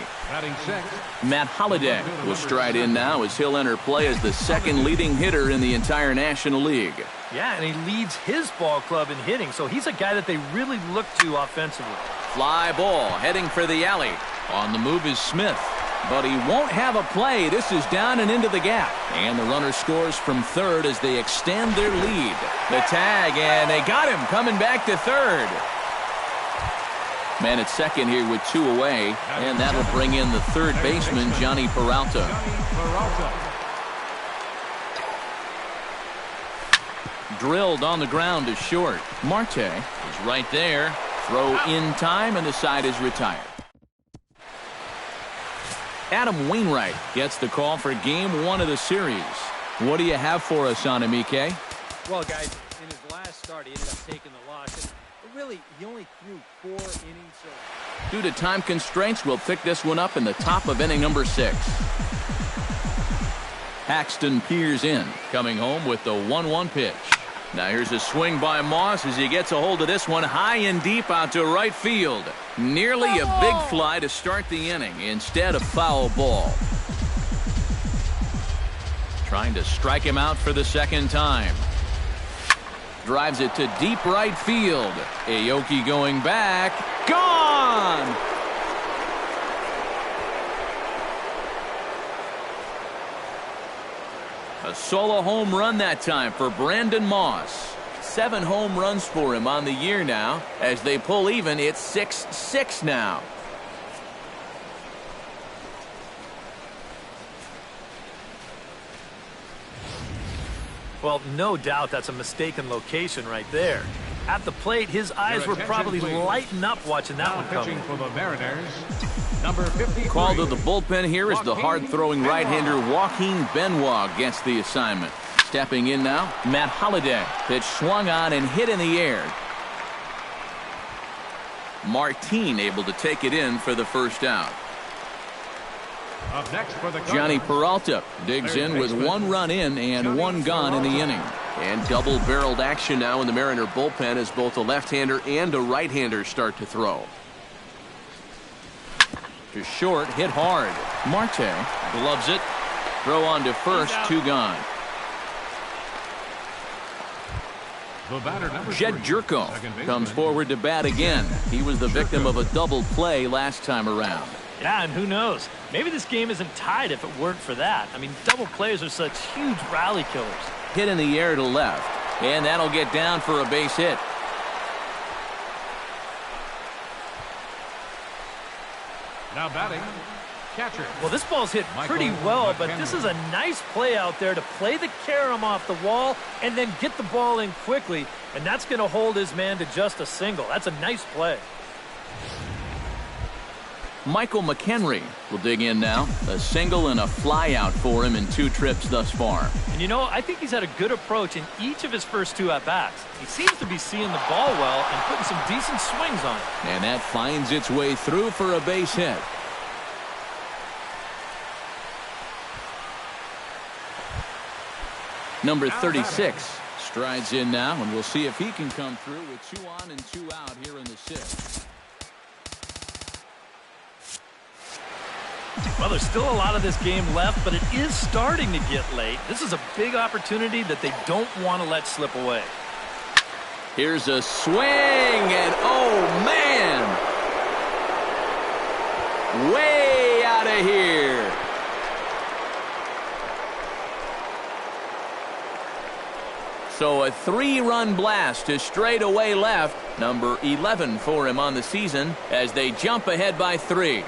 Matt Holliday will stride in now as he'll enter play as the second leading hitter in the entire National League. Yeah, and he leads his ball club in hitting, so he's a guy that they really look to offensively. Fly ball heading for the alley. On the move is Smith, but he won't have a play. This is down and into the gap. And the runner scores from third as they extend their lead. The tag, and they got him coming back to third. Man at second here with two away, and that'll bring in the third baseman, Johnny Peralta. Drilled on the ground to short. Marte is right there. Throw in time, and the side is retired. Adam Wainwright gets the call for game one of the series. What do you have for us on him, EK? Well, guys, in his last start, he ended up taking the loss. Really, he only threw 4 innings. So. Due to time constraints, we'll pick this one up in the top of inning number 6. Paxton peers in, coming home with the 1-1 pitch. Now here's a swing by Moss as he gets a hold of this one high and deep out to right field. Nearly a big fly to start the inning instead of foul ball. Trying to strike him out for the second time. Drives it to deep right field. Aoki going back. Gone! A solo home run that time for Brandon Moss. 7 home runs for him on the year now. As they pull even, it's 6-6 now. Well, no doubt that's a mistaken location right there. At the plate, his eyes were probably lighting up watching that one coming. For the Mariners, number 53. Called to the bullpen here is the hard-throwing right-hander Joaquin Benoit gets the assignment. Stepping in now, Matt Holliday. Pitch swung on and hit in the air. Martin able to take it in for the first out. Up next for the Johnny Peralta digs in with 1 run in and 1 gone in the inning. And double-barreled action now in the Mariner bullpen as both a left-hander and a right-hander start to throw. To short, hit hard. Marte gloves it. Throw on to first, 2 gone. Jed Jerko comes forward to bat again. He was the victim of a double play last time around. Yeah, and who knows? Maybe this game isn't tied if it weren't for that. I mean, double plays are such huge rally killers. Hit in the air to left, and that'll get down for a base hit. Now batting, catcher. Well, this ball's hit pretty well, but this is a nice play out there to play the carom off the wall and then get the ball in quickly, and that's going to hold his man to just a single. That's a nice play. Michael McHenry will dig in now. A single and a fly out for him in 2 trips thus far. And you know, I think he's had a good approach in each of his first 2 at-bats. He seems to be seeing the ball well and putting some decent swings on it. And that finds its way through for a base hit. Number 36 strides in now, and we'll see if he can come through with 2 on and 2 out here in the 6th. Well, there's still a lot of this game left, but it is starting to get late. This is a big opportunity that they don't want to let slip away. Here's a swing, and oh, man! Way out of here. So a 3-run blast to straightaway left. Number 11 for him on the season as they jump ahead by 3.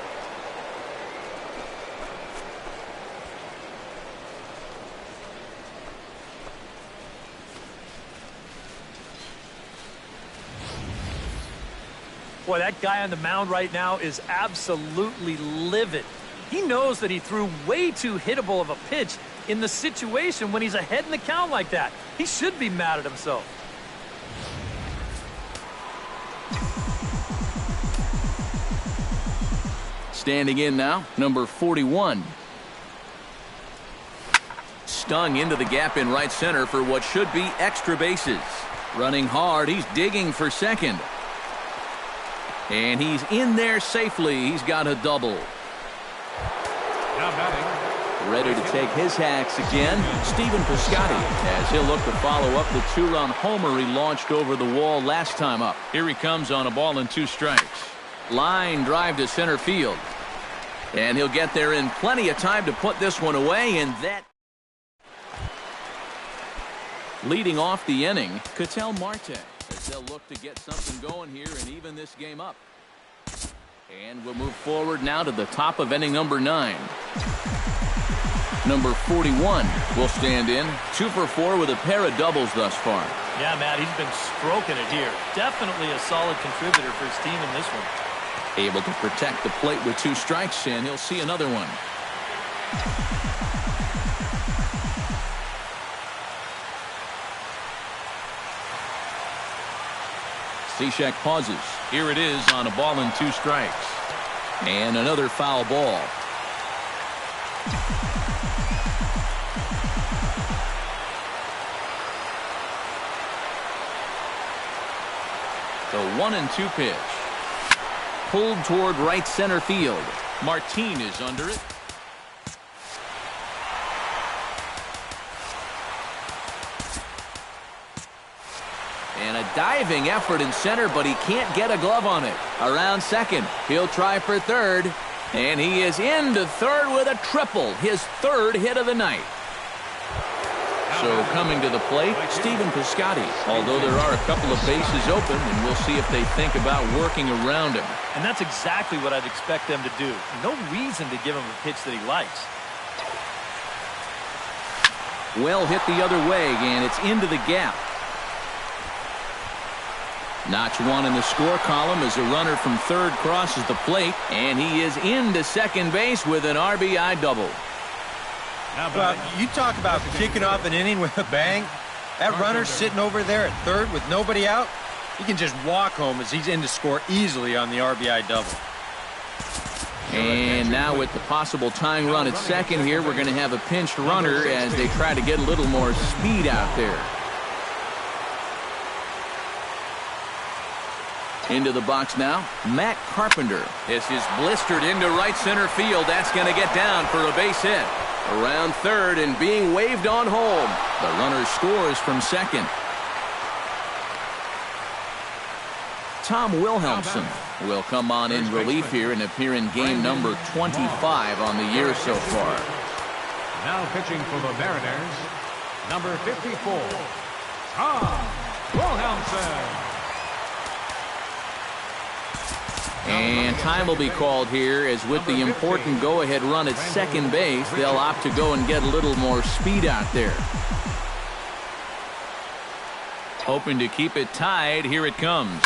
Boy, that guy on the mound right now is absolutely livid. He knows that he threw way too hittable of a pitch in the situation when he's ahead in the count like that. He should be mad at himself. Standing in now, number 41. Stung into the gap in right center for what should be extra bases. Running hard, he's digging for second. And he's in there safely. He's got a double. Now batting. Ready to take his hacks again, Stephen Piscotty, as he'll look to follow up the two-run homer he launched over the wall last time up. Here he comes on a ball and 2 strikes. Line drive to center field. And he'll get there in plenty of time to put this one away, and that... Leading off the inning, Ketel Marte, as they'll look to get something going here and even this game up. And we'll move forward now to the top of inning number 9. Number 41 will stand in, 2 for 4 with a pair of doubles thus far. Yeah, Matt, he's been stroking it here. Definitely a solid contributor for his team in this one. Able to protect the plate with 2 strikes, and he'll see another one. Cishek pauses. Here it is on a ball and 2 strikes. And another foul ball. The 1-2 pitch. Pulled toward right center field. Martin is under it. And a diving effort in center, but he can't get a glove on it. Around second, he'll try for third. And he is into third with a triple, his 3rd hit of the night. So coming to the plate, Stephen Piscotty, although there are a couple of bases open, and we'll see if they think about working around him. And that's exactly what I'd expect them to do. No reason to give him a pitch that he likes. Well hit the other way, and it's into the gap. Notch 1 in the score column as a runner from third crosses the plate, and he is into second base with an RBI double. Well, you talk about kicking off an inning with a bang. That runner's sitting over there at third with nobody out. He can just walk home as he's in to score easily on the RBI double. And now with the possible tying run at second here, we're going to have a pinched runner as they try to get a little more speed out there. Into the box now, Matt Carpenter. This is blistered into right center field. That's going to get down for a base hit. Around third and being waved on home. The runner scores from second. Tom Wilhelmsen will come on in relief here and appear in game number 25 on the year so far. Now pitching for the Mariners, number 54, Tom Wilhelmsen. And time will be called here as with the important go-ahead run at second base, they'll opt to go and get a little more speed out there. Hoping to keep it tied, here it comes.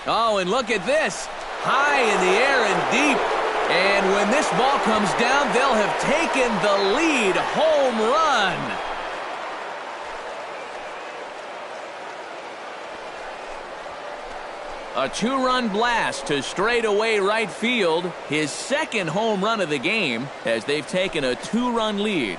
Oh, and look at this. High in the air and deep. And when this ball comes down, they'll have taken the lead. Home run. A 2-run blast to straightaway right field. His 2nd home run of the game as they've taken a 2-run lead.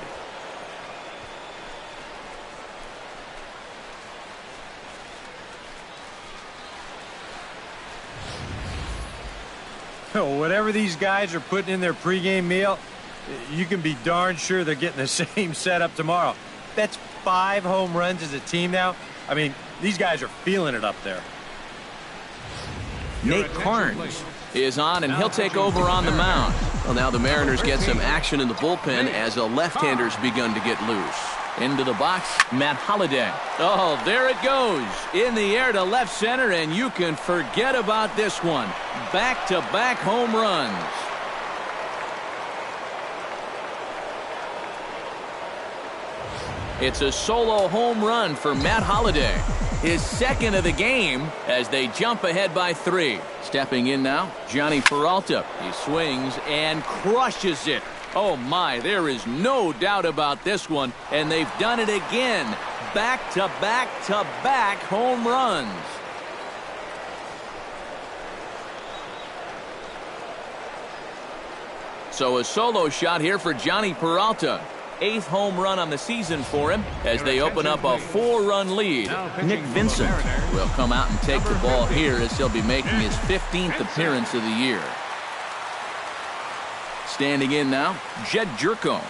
Whatever these guys are putting in their pregame meal, you can be darn sure they're getting the same setup tomorrow. That's 5 home runs as a team now. I mean, these guys are feeling it up there. Nate Carnes is on, and he'll take over on the mound. Well, now the Mariners get some action in the bullpen as a left-hander's begun to get loose. Into the box, Matt Holliday. Oh, there it goes. In the air to left center, and you can forget about this one. Back-to-back home runs. It's a solo home run for Matt Holliday. His second of the game as they jump ahead by 3. Stepping in now, Johnny Peralta. He swings and crushes it. Oh my, there is no doubt about this one, and they've done it again. Back-to-back-to-back home runs. So a solo shot here for Johnny Peralta. 8th home run on the season for him as they open up a 4-run lead. Nick Vincent will come out and take the ball here as he'll be making his 15th appearance of the year. Standing in now, Jed Jerko.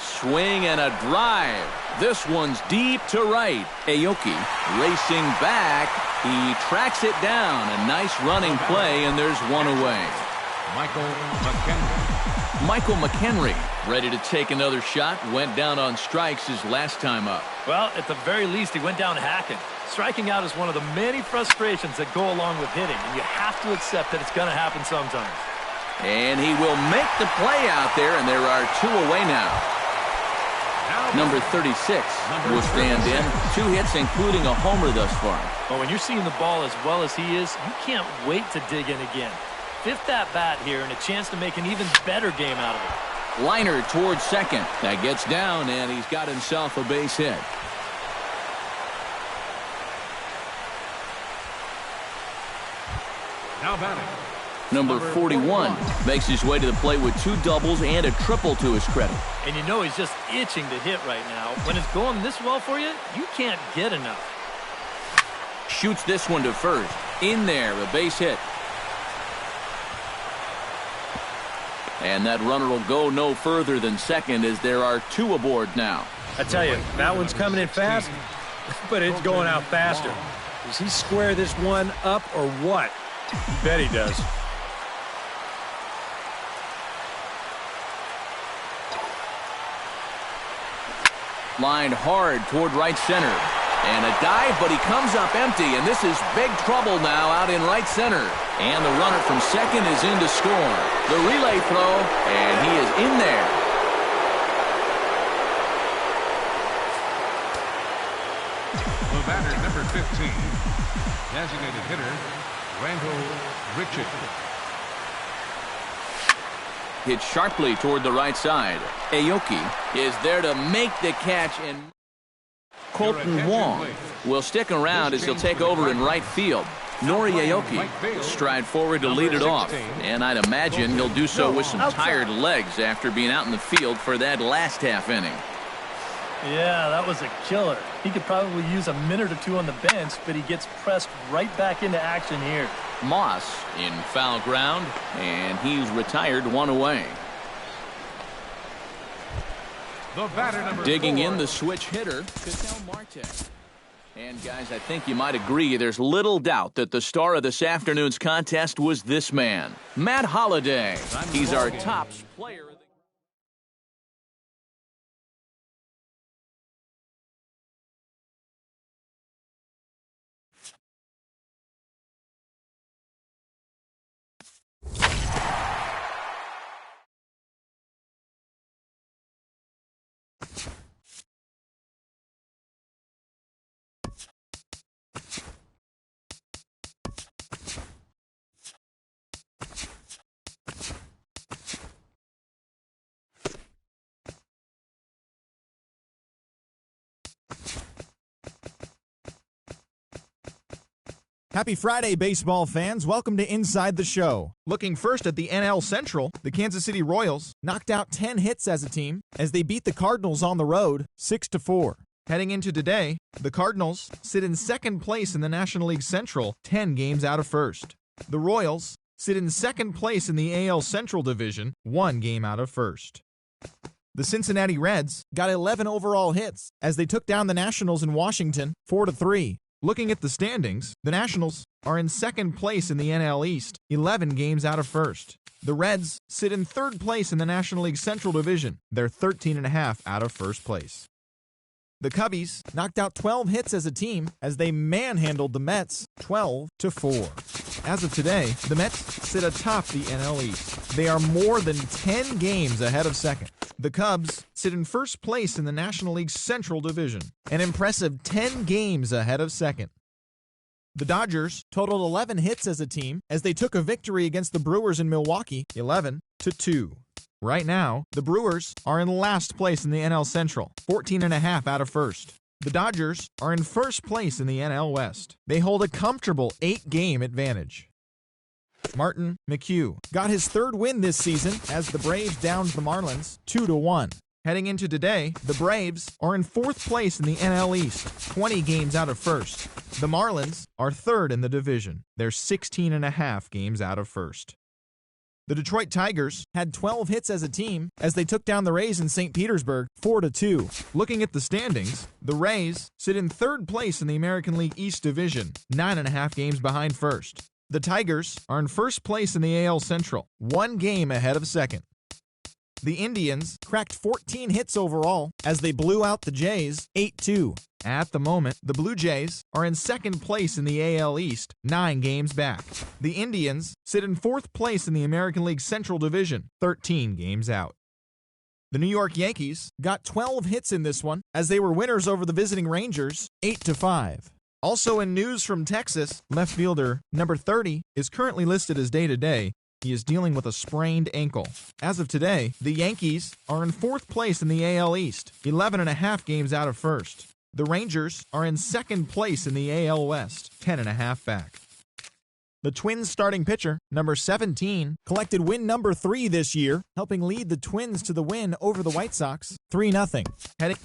Swing and a drive. This one's deep to right. Aoki racing back. He tracks it down. A nice running play, and there's one away. Michael McHenry ready to take another shot. Went down on strikes his last time up. Well, at the very least, he went down hacking. Striking out is one of the many frustrations that go along with hitting, and you have to accept that it's going to happen sometimes. And he will make the play out there, and there are 2 away now. Number 36 will stand in. 2 hits, including a homer thus far. But when you're seeing the ball as well as he is, you can't wait to dig in again. 5th at bat here and a chance to make an even better game out of it. Liner towards second. That gets down, and he's got himself a base hit. Now batting. Number 41 makes his way to the plate with 2 doubles and a triple to his credit. And you know he's just itching to hit right now. When it's going this well for you, you can't get enough. Shoots this one to first. In there, a base hit. And that runner will go no further than second as there are 2 aboard now. I tell you, that one's coming in fast, but it's going out faster. Does he square this one up or what? You bet he does. Lined hard toward right center. And a dive, but he comes up empty, and this is big trouble now out in right center. And the runner from second is in to score. The relay throw, and he is in there. The batter, number 15, designated hitter, Randall Richard. Hit sharply toward the right side. Aoki is there to make the catch, and Colton Wong will stick around as he'll take over in right field. Nori Aoki will stride forward to lead it off, and I'd imagine he'll do so with some tired legs after being out in the field for that last half inning. Yeah, that was a killer. He could probably use a minute or 2 on the bench, but he gets pressed right back into action here. Moss in foul ground, and he's retired 1 away. The batter, number Digging 4. in the switch hitter, Ketel Marte. And guys, I think you might agree there's little doubt that the star of this afternoon's contest was this man, Matt Holliday. He's our top player. Happy Friday, baseball fans. Welcome to Inside the Show. Looking first at the NL Central, the Kansas City Royals knocked out 10 hits as a team as they beat the Cardinals on the road 6-4. Heading into today, the Cardinals sit in second place in the National League Central, 10 games out of first. The Royals sit in second place in the AL Central Division, 1 game out of first. The Cincinnati Reds got 11 overall hits as they took down the Nationals in Washington 4-3. Looking at the standings, the Nationals are in second place in the NL East, 11 games out of first. The Reds sit in third place in the National League Central Division. They're 13.5 out of first place. The Cubbies knocked out 12 hits as a team as they manhandled the Mets 12-4. As of today, the Mets sit atop the NL East. They are more than 10 games ahead of second. The Cubs sit in first place in the National League's Central Division, an impressive 10 games ahead of second. The Dodgers totaled 11 hits as a team as they took a victory against the Brewers in Milwaukee 11-2. Right now, the Brewers are in last place in the NL Central, 14.5 out of first. The Dodgers are in first place in the NL West. They hold a comfortable 8-game advantage. Martin McHugh got his third win this season as the Braves downed the Marlins 2-1. Heading into today, the Braves are in fourth place in the NL East, 20 games out of first. The Marlins are third in the division. They're 16.5 games out of first. The Detroit Tigers had 12 hits as a team as they took down the Rays in St. Petersburg 4-2. Looking at the standings, the Rays sit in third place in the American League East Division, 9.5 games behind first. The Tigers are in first place in the AL Central, 1 game ahead of second. The Indians cracked 14 hits overall as they blew out the Jays 8-2. At the moment, the Blue Jays are in second place in the AL East, 9 games back. The Indians sit in fourth place in the American League Central Division, 13 games out. The New York Yankees got 12 hits in this one as they were winners over the visiting Rangers, 8-5. Also in news from Texas, left fielder number 30 is currently listed as day-to-day. He is dealing with a sprained ankle. As of today, the Yankees are in fourth place in the AL East, 11.5 games out of first. The Rangers are in second place in the AL West, 10.5 back. The Twins starting pitcher, number 17, collected win number 3 this year, helping lead the Twins to the win over the White Sox, 3-0. Heading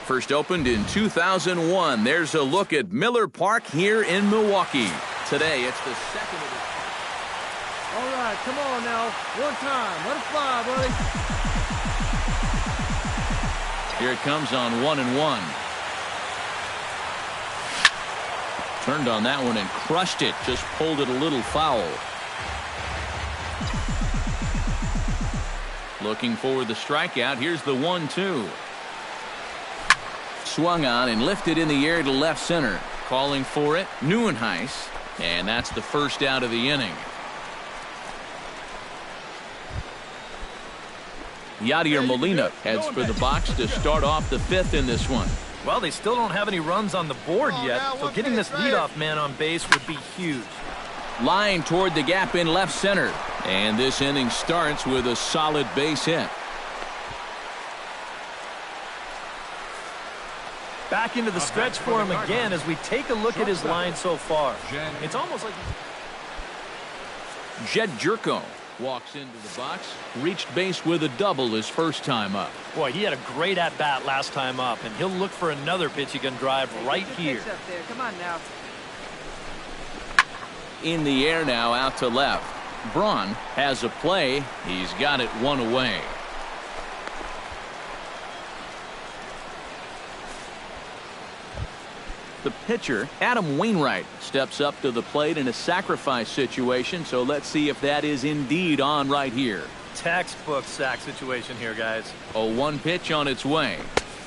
First opened in 2001. There's a look at Miller Park here in Milwaukee. Today, it's the second of the... All right, come on now. One time. Let it fly, buddy. Here it comes on 1-1. Turned on that one and crushed it. Just pulled it a little foul. Looking for the strikeout. Here's the 1-2. Swung on and lifted in the air to left center. Calling for it, Neuenhuis. And that's the first out of the inning. Yadier Molina heads for the box to start off the 5th in this one. Well, they still don't have any runs on the board yet, so getting this leadoff man on base would be huge. Line toward the gap in left center. And this inning starts with a solid base hit. Back into the stretch for him again as we take a look at his line so far. It's almost like Jed Jerko walks into the box, reached base with a double his first time up. Boy, he had a great at-bat last time up, and he'll look for another pitch he can drive right here. Come on now. In the air now out to left. Braun has a play. He's got it one away. The pitcher, Adam Wainwright, steps up to the plate in a sacrifice situation, so let's see if that is indeed on right here. Textbook sack situation here, guys. 0-1 pitch on its way.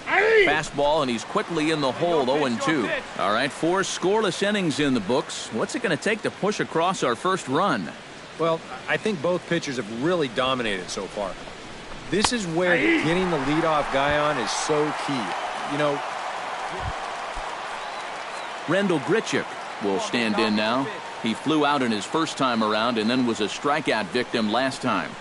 Fastball, and he's quickly in the hole, 0-2. All right, 4 scoreless innings in the books. What's it going to take to push across our first run? Well, I think both pitchers have really dominated so far. This is where getting the leadoff guy on is so key. you know. Rendell Grichuk will stand in now. He flew out in his first time around and then was a strikeout victim last time.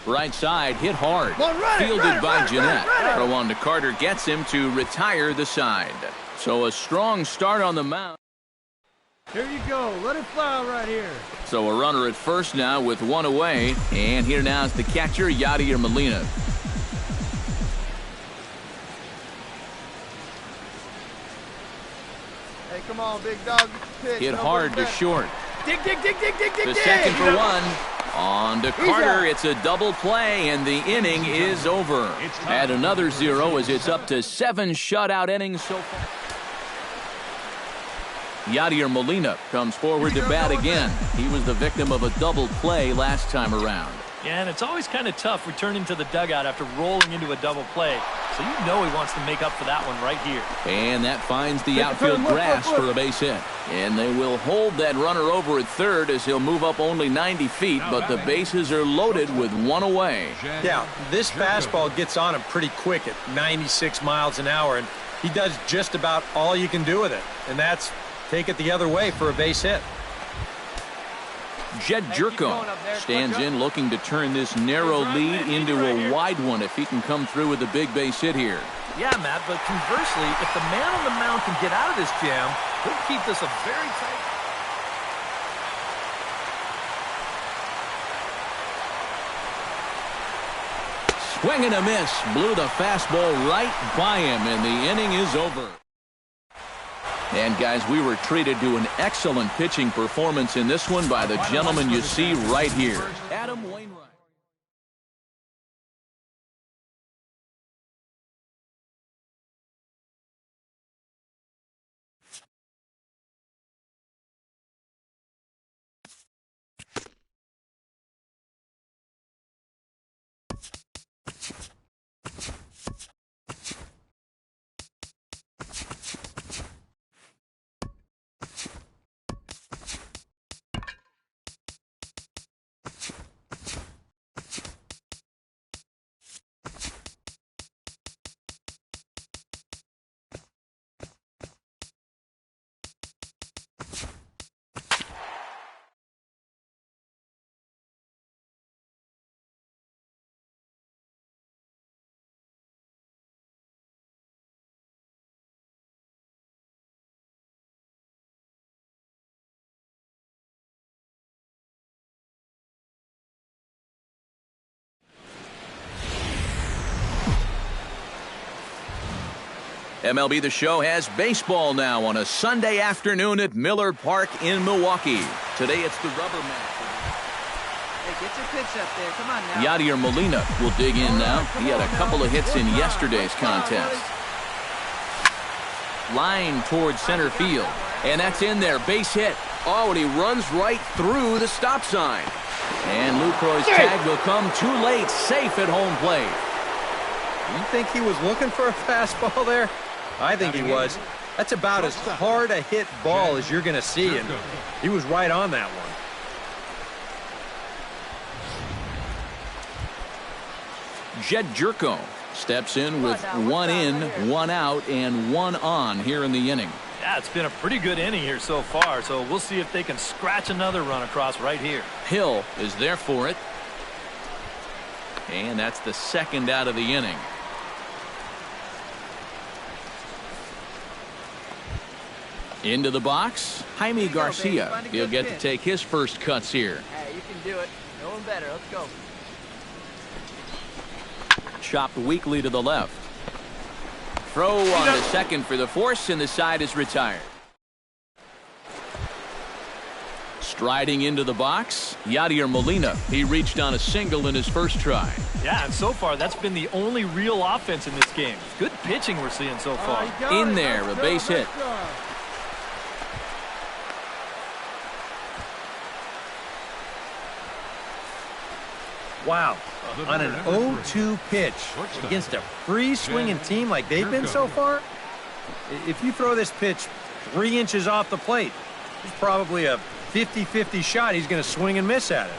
Right side, hit hard. Fielded by Jeanette. Throw on to Carter gets him to retire the side. So a strong start on the mound. Here you go. Let it fly right here. So a runner at first now with one away. And here now is the catcher, Yadier Molina. Hey, come on, big dog. Pitch. Hit hard to short. Dig, dig, dig, dig, dig, dig, The dig. second for one. On to Carter. It's a double play, and the inning is over. Add another 0 as it's up to 7 shutout innings so far. Yadier Molina comes forward to bat again. He was the victim of a double play last time around. Yeah, and it's always kind of tough returning to the dugout after rolling into a double play. So you know he wants to make up for that one right here. And that finds the outfield grass for a base hit. And they will hold that runner over at third as he'll move up only 90 feet, but the bases are loaded with one away. Yeah, this fastball gets on him pretty quick at 96 miles an hour, and he does just about all you can do with it, and that's take it the other way for a base hit. Jed Jerko stands in looking to turn this narrow lead into a wide one if he can come through with a big base hit here. Yeah, Matt, but conversely, if the man on the mound can get out of this jam, he'll keep this a very tight. Swing and a miss. Blew the fastball right by him, and the inning is over. And, guys, we were treated to an excellent pitching performance in this one by the gentleman you see right here, Adam Wainwright. MLB The Show has baseball now on a Sunday afternoon at Miller Park in Milwaukee. Today it's the rubber match. Hey, get your pitch up there. Come on now. Yadier Molina will dig in now. He had a couple of hits in yesterday's contest. Line towards center field. And that's in there. Base hit. Oh, and he runs right through the stop sign. And Lucroy's tag will come too late. Safe at home plate. You think he was looking for a fastball there? I think he was. That's about as hard a hit ball as you're going to see, and he was right on that one. Jed Jerko steps in with one in, one out, and one on here in the inning. Yeah, it's been a pretty good inning here so far, so we'll see if they can scratch another run across right here. Hill is there for it. And that's the second out of the inning. Into the box, Jaime Garcia. He'll get to take his first cuts here. Hey, you can do it. No one better. Let's go. Chopped weakly to the left. Throw on the second for the force, and the side is retired. Striding into the box, Yadier Molina. He reached on a single in his first try. Yeah, and so far that's been the only real offense in this game. Good pitching we're seeing so far. In there, a base hit. Wow, on an 0-2 pitch against a free-swinging team like they've been so far, if you throw this pitch 3 inches off the plate, it's probably a 50-50 shot he's going to swing and miss at it.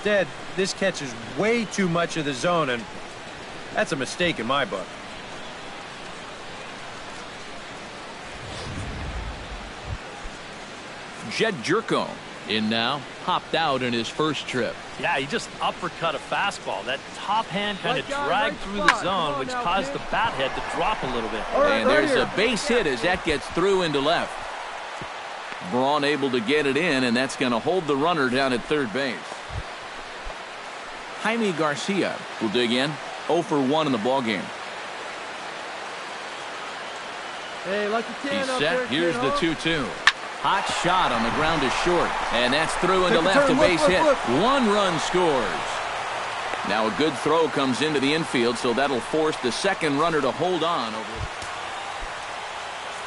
Instead, this catches way too much of the zone, and that's a mistake in my book. Jed Jerko in now, hopped out in his first trip. Yeah, he just uppercut a fastball. That top hand kind of dragged through the zone, which caused the bat head to drop a little bit. And there's a base hit as that gets through into left. Braun able to get it in, and that's going to hold the runner down at third base. Jaime Garcia will dig in, 0 for 1 in the ballgame. Hey, lucky 10 He's up set. there, Here's kid, the huh? 2-2. Hot shot on the ground is short, and that's through into Take a left, turn, a base hit. look. 1 run scores. Now a good throw comes into the infield, so that'll force the second runner to hold on over.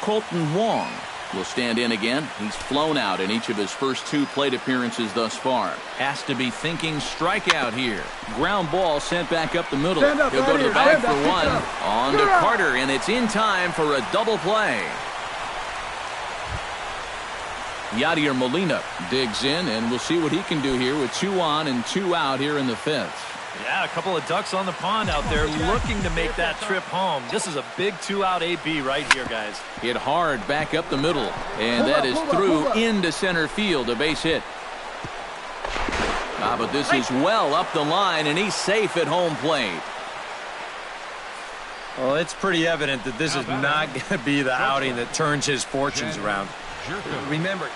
Colton Wong will stand in again. He's flown out in each of his first 2 plate appearances thus far. Has to be thinking strikeout here. Ground ball sent back up the middle. Stand up He'll go right to the here. bag Stand for up, 1. pick up. On to Carter, and it's in time for a double play. Yadier Molina digs in, and we'll see what he can do here with 2 on and 2 out here in the 5th. Yeah, a couple of ducks on the pond out there looking to make that trip home. This is a big 2-out AB right here, guys. Hit hard back up the middle, and that is through into center field, a base hit. But this is well up the line, and he's safe at home plate. Well, it's pretty evident that this is not going to be the outing that turns his fortunes around. Remember,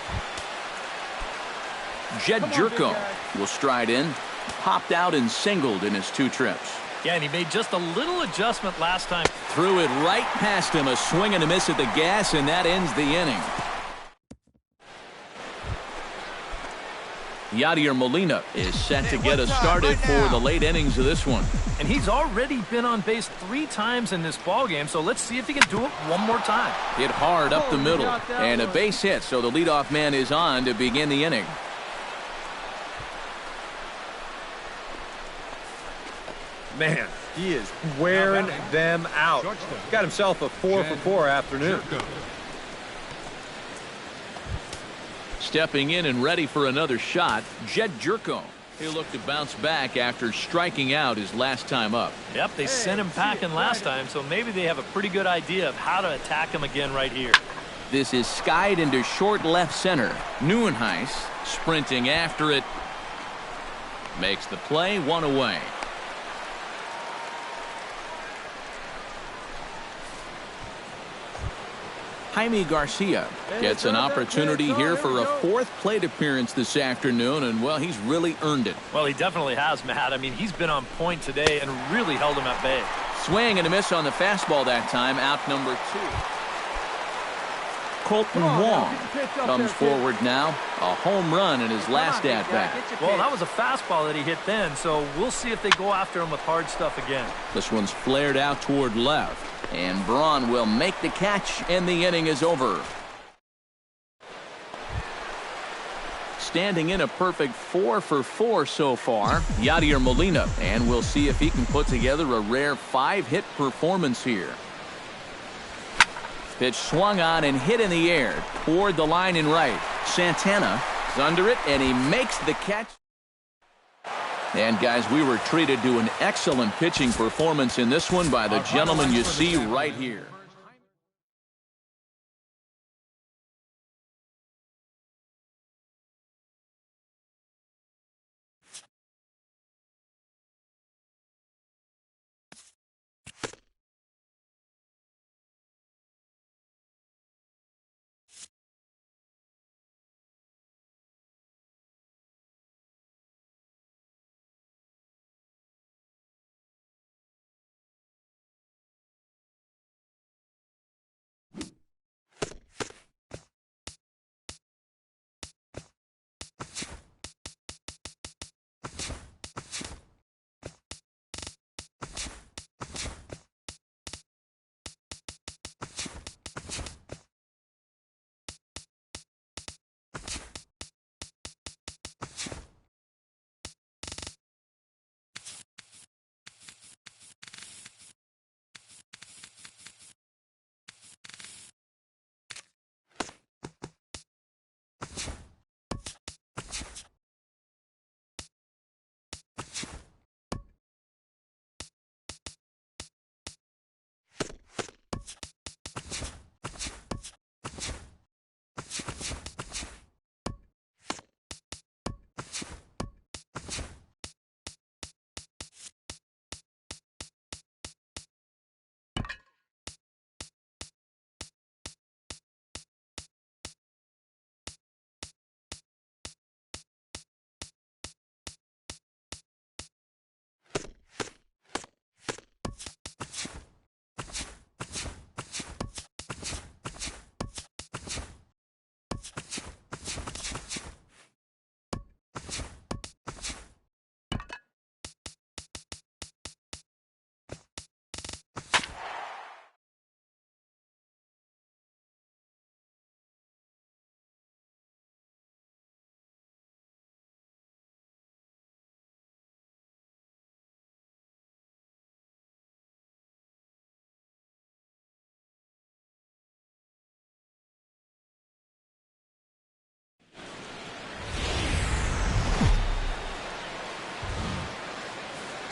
Jed Jerko will stride in, popped out and singled in his 2 trips. Yeah, and he made just a little adjustment last time. Threw it right past him, a swing and a miss at the gas, and that ends the inning. Yadier Molina is set to get us started for the late innings of this one. And he's already been on base 3 times in this ballgame, so let's see if he can do it one more time. Hit hard up the middle, and a base hit, so the leadoff man is on to begin the inning. man, he is wearing them out. Got himself a 4 for 4 afternoon. Stepping in and ready for another shot, Jed Jerko. He'll look to bounce back after striking out his last time up. Yep, they sent him packing last time, so maybe they have a pretty good idea of how to attack him again right here. This is skied into short left center. Neuenhuis sprinting after it. Makes the play, 1 away. Jaime Garcia gets an opportunity here for a 4th plate appearance this afternoon, and, well, he's really earned it. Well, he definitely has, Matt. I mean, he's been on point today and really held him at bay. Swing and a miss on the fastball that time, out number 2. Colton Wong comes forward now, a home run in his last at-bat. Well, that was a fastball that he hit then, so we'll see if they go after him with hard stuff again. This one's flared out toward left, and Braun will make the catch, and the inning is over. Standing in a perfect 4 for 4 so far, Yadier Molina, and we'll see if he can put together a rare 5-hit performance here. Pitch swung on and hit in the air toward the line in right. Santana is under it, and he makes the catch. And, guys, we were treated to an excellent pitching performance in this one by the gentleman you see right here.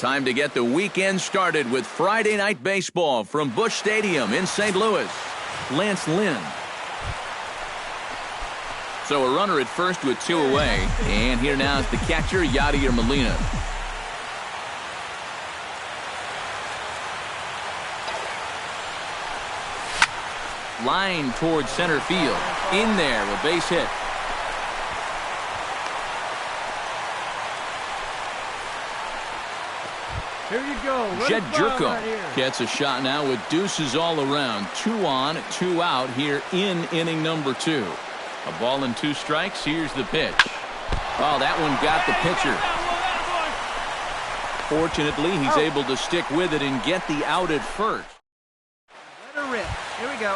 Time to get the weekend started with Friday Night Baseball from Busch Stadium in St. Louis. Lance Lynn. So a runner at first with 2 away. And here now is the catcher, Yadier Molina. Line towards center field. In there, a base hit. Here you go. Jed Jerko gets a shot now with deuces all around. 2 on, 2 out here in inning number 2. A ball and 2 strikes. Here's the pitch. Oh, that one got the pitcher. Fortunately, he's able to stick with it and get the out at first. Let her rip. Here we go.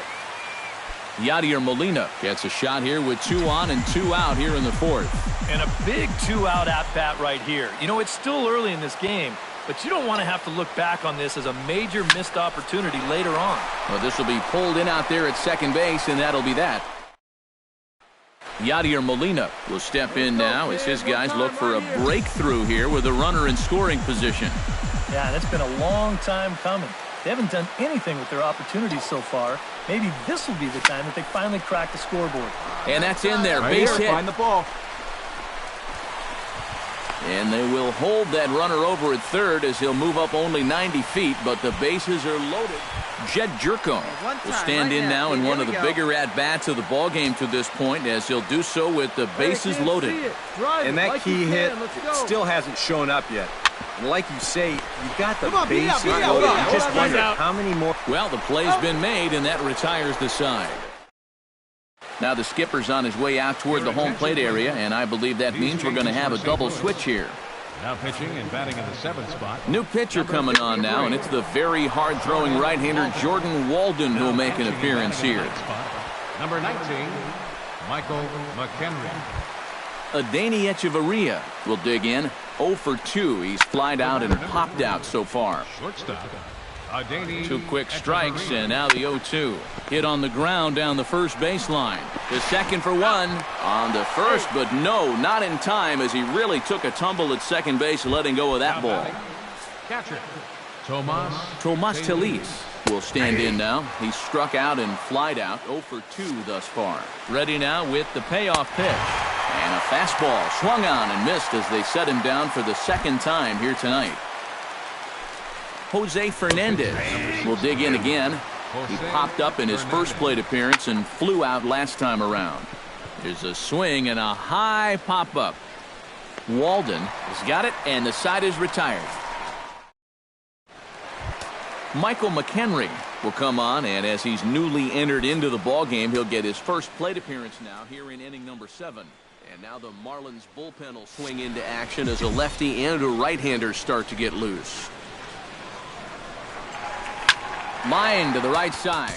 Yadier Molina gets a shot here with 2 on and 2 out here in the 4th. And a big 2-out at-bat right here. You know, it's still early in this game, but you don't want to have to look back on this as a major missed opportunity later on. Well, this will be pulled in out there at second base, and that'll be that. Yadier Molina will step in now as his guys look for a breakthrough here with a runner in scoring position. Yeah, and it's been a long time coming. They haven't done anything with their opportunities so far. Maybe this will be the time that they finally crack the scoreboard. And that's in there. Right Base here, hit. find the ball. And they will hold that runner over at third as he'll move up only 90 feet, but the bases are loaded. Jed Jerko will stand in now in one of the bigger at-bats of the ballgame to this point as he'll do so with the bases loaded. And that key hit still hasn't shown up yet. And like you say, you got the bases loaded. You just wonder how many more. Well, the play's been made, and that retires the side. Now the skipper's on his way out toward the home plate area, and I believe that means we're going to have a double switch here. Now pitching and batting in the 7th spot. New pitcher coming on now, and it's the very hard-throwing right-hander Jordan Walden who'll make an appearance here. Number 19, Michael McHenry. Adeiny Echeverria will dig in. 0 for 2. He's flied out and popped out so far. Shortstop. 2 quick strikes, and now the 0-2. Hit on the ground down the first baseline. The second for 1 on the first, but no, not in time as he really took a tumble at second base, letting go of that ball. Catcher. Tomas Telis will stand in now. He's struck out and flied out. 0 for 2 thus far. Ready now with the payoff pitch. And a fastball swung on and missed as they set him down for the second time here tonight. Jose Fernandez will dig in again. He popped up in his first plate appearance and flew out last time around. There's a swing and a high pop-up. Walden has got it, and the side is retired. Michael McHenry will come on, and as he's newly entered into the ballgame, he'll get his first plate appearance now here in inning number 7. And now the Marlins bullpen will swing into action as a lefty and a right-hander start to get loose. Line to the right side.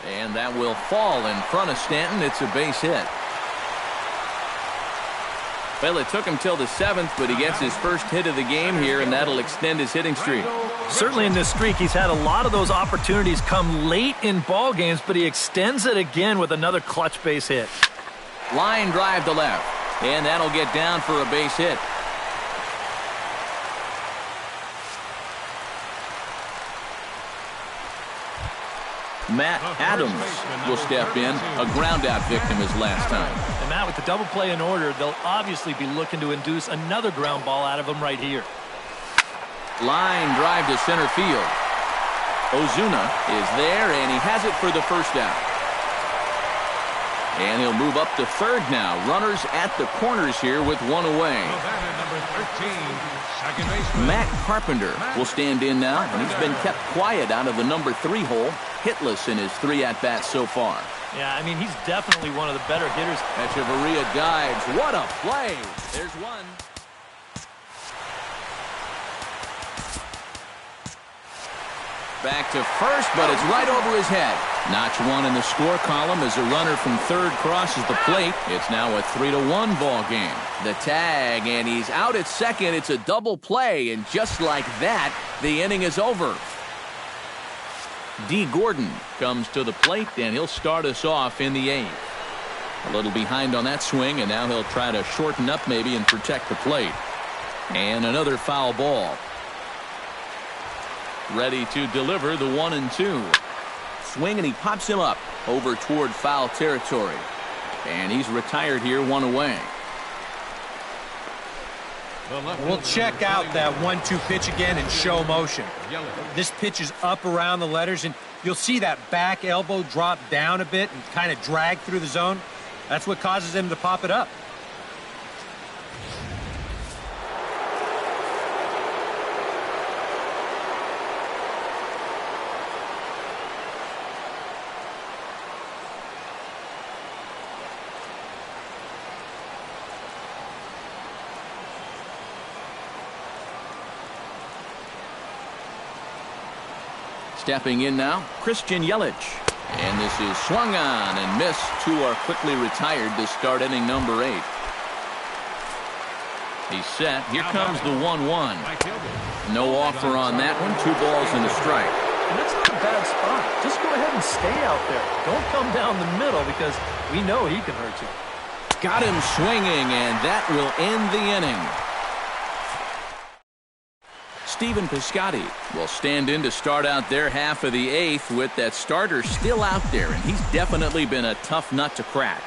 And that will fall in front of Stanton. It's a base hit. Well, it took him till the 7th, but he gets his first hit of the game here, and that'll extend his hitting streak. Certainly in this streak, he's had a lot of those opportunities come late in ball games, but he extends it again with another clutch base hit. Line drive to left, and that'll get down for a base hit. Matt Adams will step in. A ground-out victim his last time. And Matt, with the double play in order, they'll obviously be looking to induce another ground ball out of him right here. Line drive to center field. Ozuna is there, and he has it for the first out. And he'll move up to third now. Runners at the corners here with 1 away. Number 13, second baseman. Matt Carpenter will stand in now, and he's been kept quiet out of the number 3 hole. Hitless in his 3 at-bats so far. Yeah, I mean, he's definitely one of the better hitters. Echeverria dives. What a play. There's one. Back to first, but it's right over his head. Notch 1 in the score column as a runner from third crosses the plate. It's now a 3-1 ball game. The tag, and he's out at second. It's a double play, and just like that, the inning is over. D. Gordon comes to the plate, and he'll start us off in the 8th. A little behind on that swing, and now he'll try to shorten up maybe and protect the plate. And another foul ball. Ready to deliver the 1-2. Swing, and he pops him up over toward foul territory. And he's retired here, 1 away. We'll check out that 1-2 pitch again in show motion. This pitch is up around the letters, and you'll see that back elbow drop down a bit and kind of drag through the zone. That's what causes him to pop it up. Stepping in now, Christian Yelich. And this is swung on and missed. Two are quickly retired to start inning number 8. He's set. Here comes the 1-1. No offer on that one. 2 balls and a strike. And that's not a bad spot. Just go ahead and stay out there. Don't come down the middle because we know he can hurt you. Got him swinging, and that will end the inning. Stephen Piscotty will stand in to start out their half of the 8th with that starter still out there, and he's definitely been a tough nut to crack.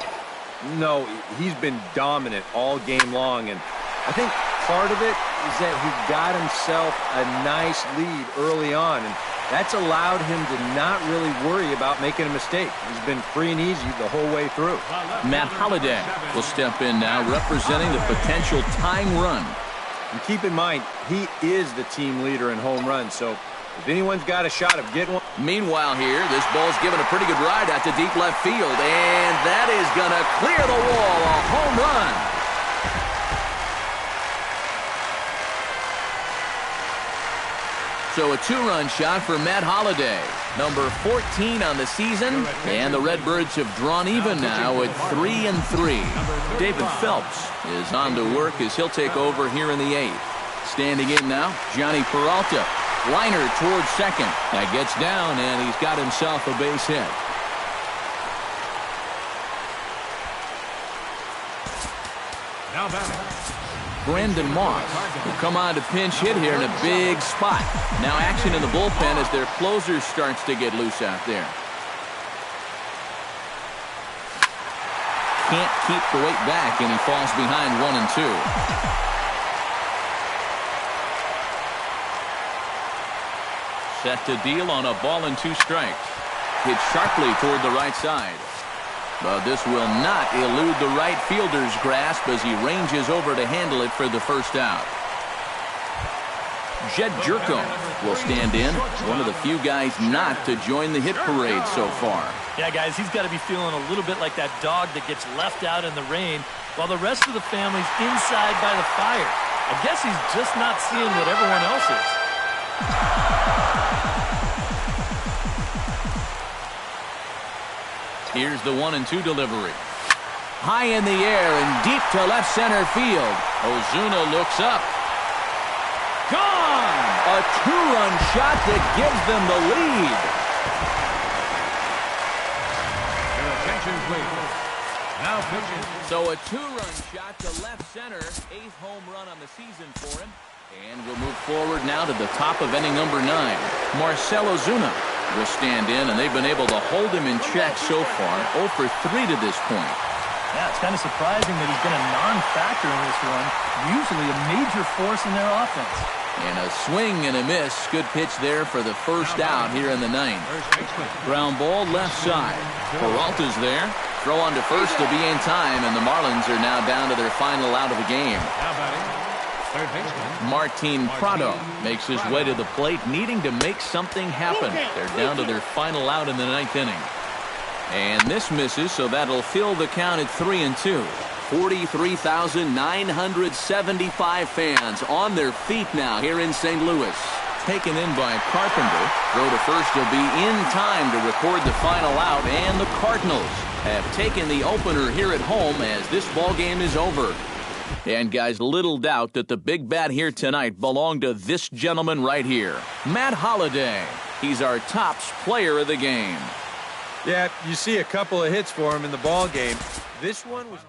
No, he's been dominant all game long, and I think part of it is that he got himself a nice lead early on, and that's allowed him to not really worry about making a mistake. He's been free and easy the whole way through. Matt Holliday will step in now, representing the potential tying run. And keep in mind, he is the team leader in home runs, so if anyone's got a shot of getting one. Meanwhile here, this ball's given a pretty good ride out to deep left field, and that is going to clear the wall, a home run. So a 2-run shot for Matt Holliday, number 14 on the season, and the Redbirds have drawn even now at 3-3. David Phelps is on to work as he'll take over here in the 8th. Standing in now, Johnny Peralta. Liner towards second. That gets down, and he's got himself a base hit. Now batting, Brandon Moss will come on to pinch hit here in a big spot. Now action in the bullpen as their closer starts to get loose out there. Can't keep the weight back, and he falls behind 1-2. Set to deal on a ball and 2 strikes. Hit sharply toward the right side. But this will not elude the right fielder's grasp as he ranges over to handle it for the first out. Jed Jerko will stand in, one of the few guys not to join the hit parade so far. Yeah, guys, he's got to be feeling a little bit like that dog that gets left out in the rain while the rest of the family's inside by the fire. I guess he's just not seeing what everyone else is. Here's the 1-2 delivery. High in the air and deep to left center field. Ozuna looks up. Gone! A 2-run shot that gives them the lead. your attention please. Now pitching. So a 2-run shot to left center. 8th home run on the season for him. And we'll move forward now to the top of inning number 9. Marcell Ozuna will stand in, and they've been able to hold him in check so far. 0 for 3 to this point. Yeah, it's kind of surprising that he's been a non-factor in this one. Usually a major force in their offense. And a swing and a miss. Good pitch there for the first out here in the 9th. Ground ball left side. Peralta's there. Throw on to first to be in time, and the Marlins are now down to their final out of the game. Now batting, third baseman Martin Prado makes his way to the plate, needing to make something happen. They're down to their final out in the 9th inning. And this misses, so that'll fill the count at 3-2. 43,975 fans on their feet now here in St. Louis. Taken in by Carpenter. Throw to first will be in time to record the final out, and the Cardinals have taken the opener here at home as this ball game is over. And guys, little doubt that the big bat here tonight belonged to this gentleman right here, Matt Holliday. He's our tops player of the game. Yeah, you see a couple of hits for him in the ball game, This one was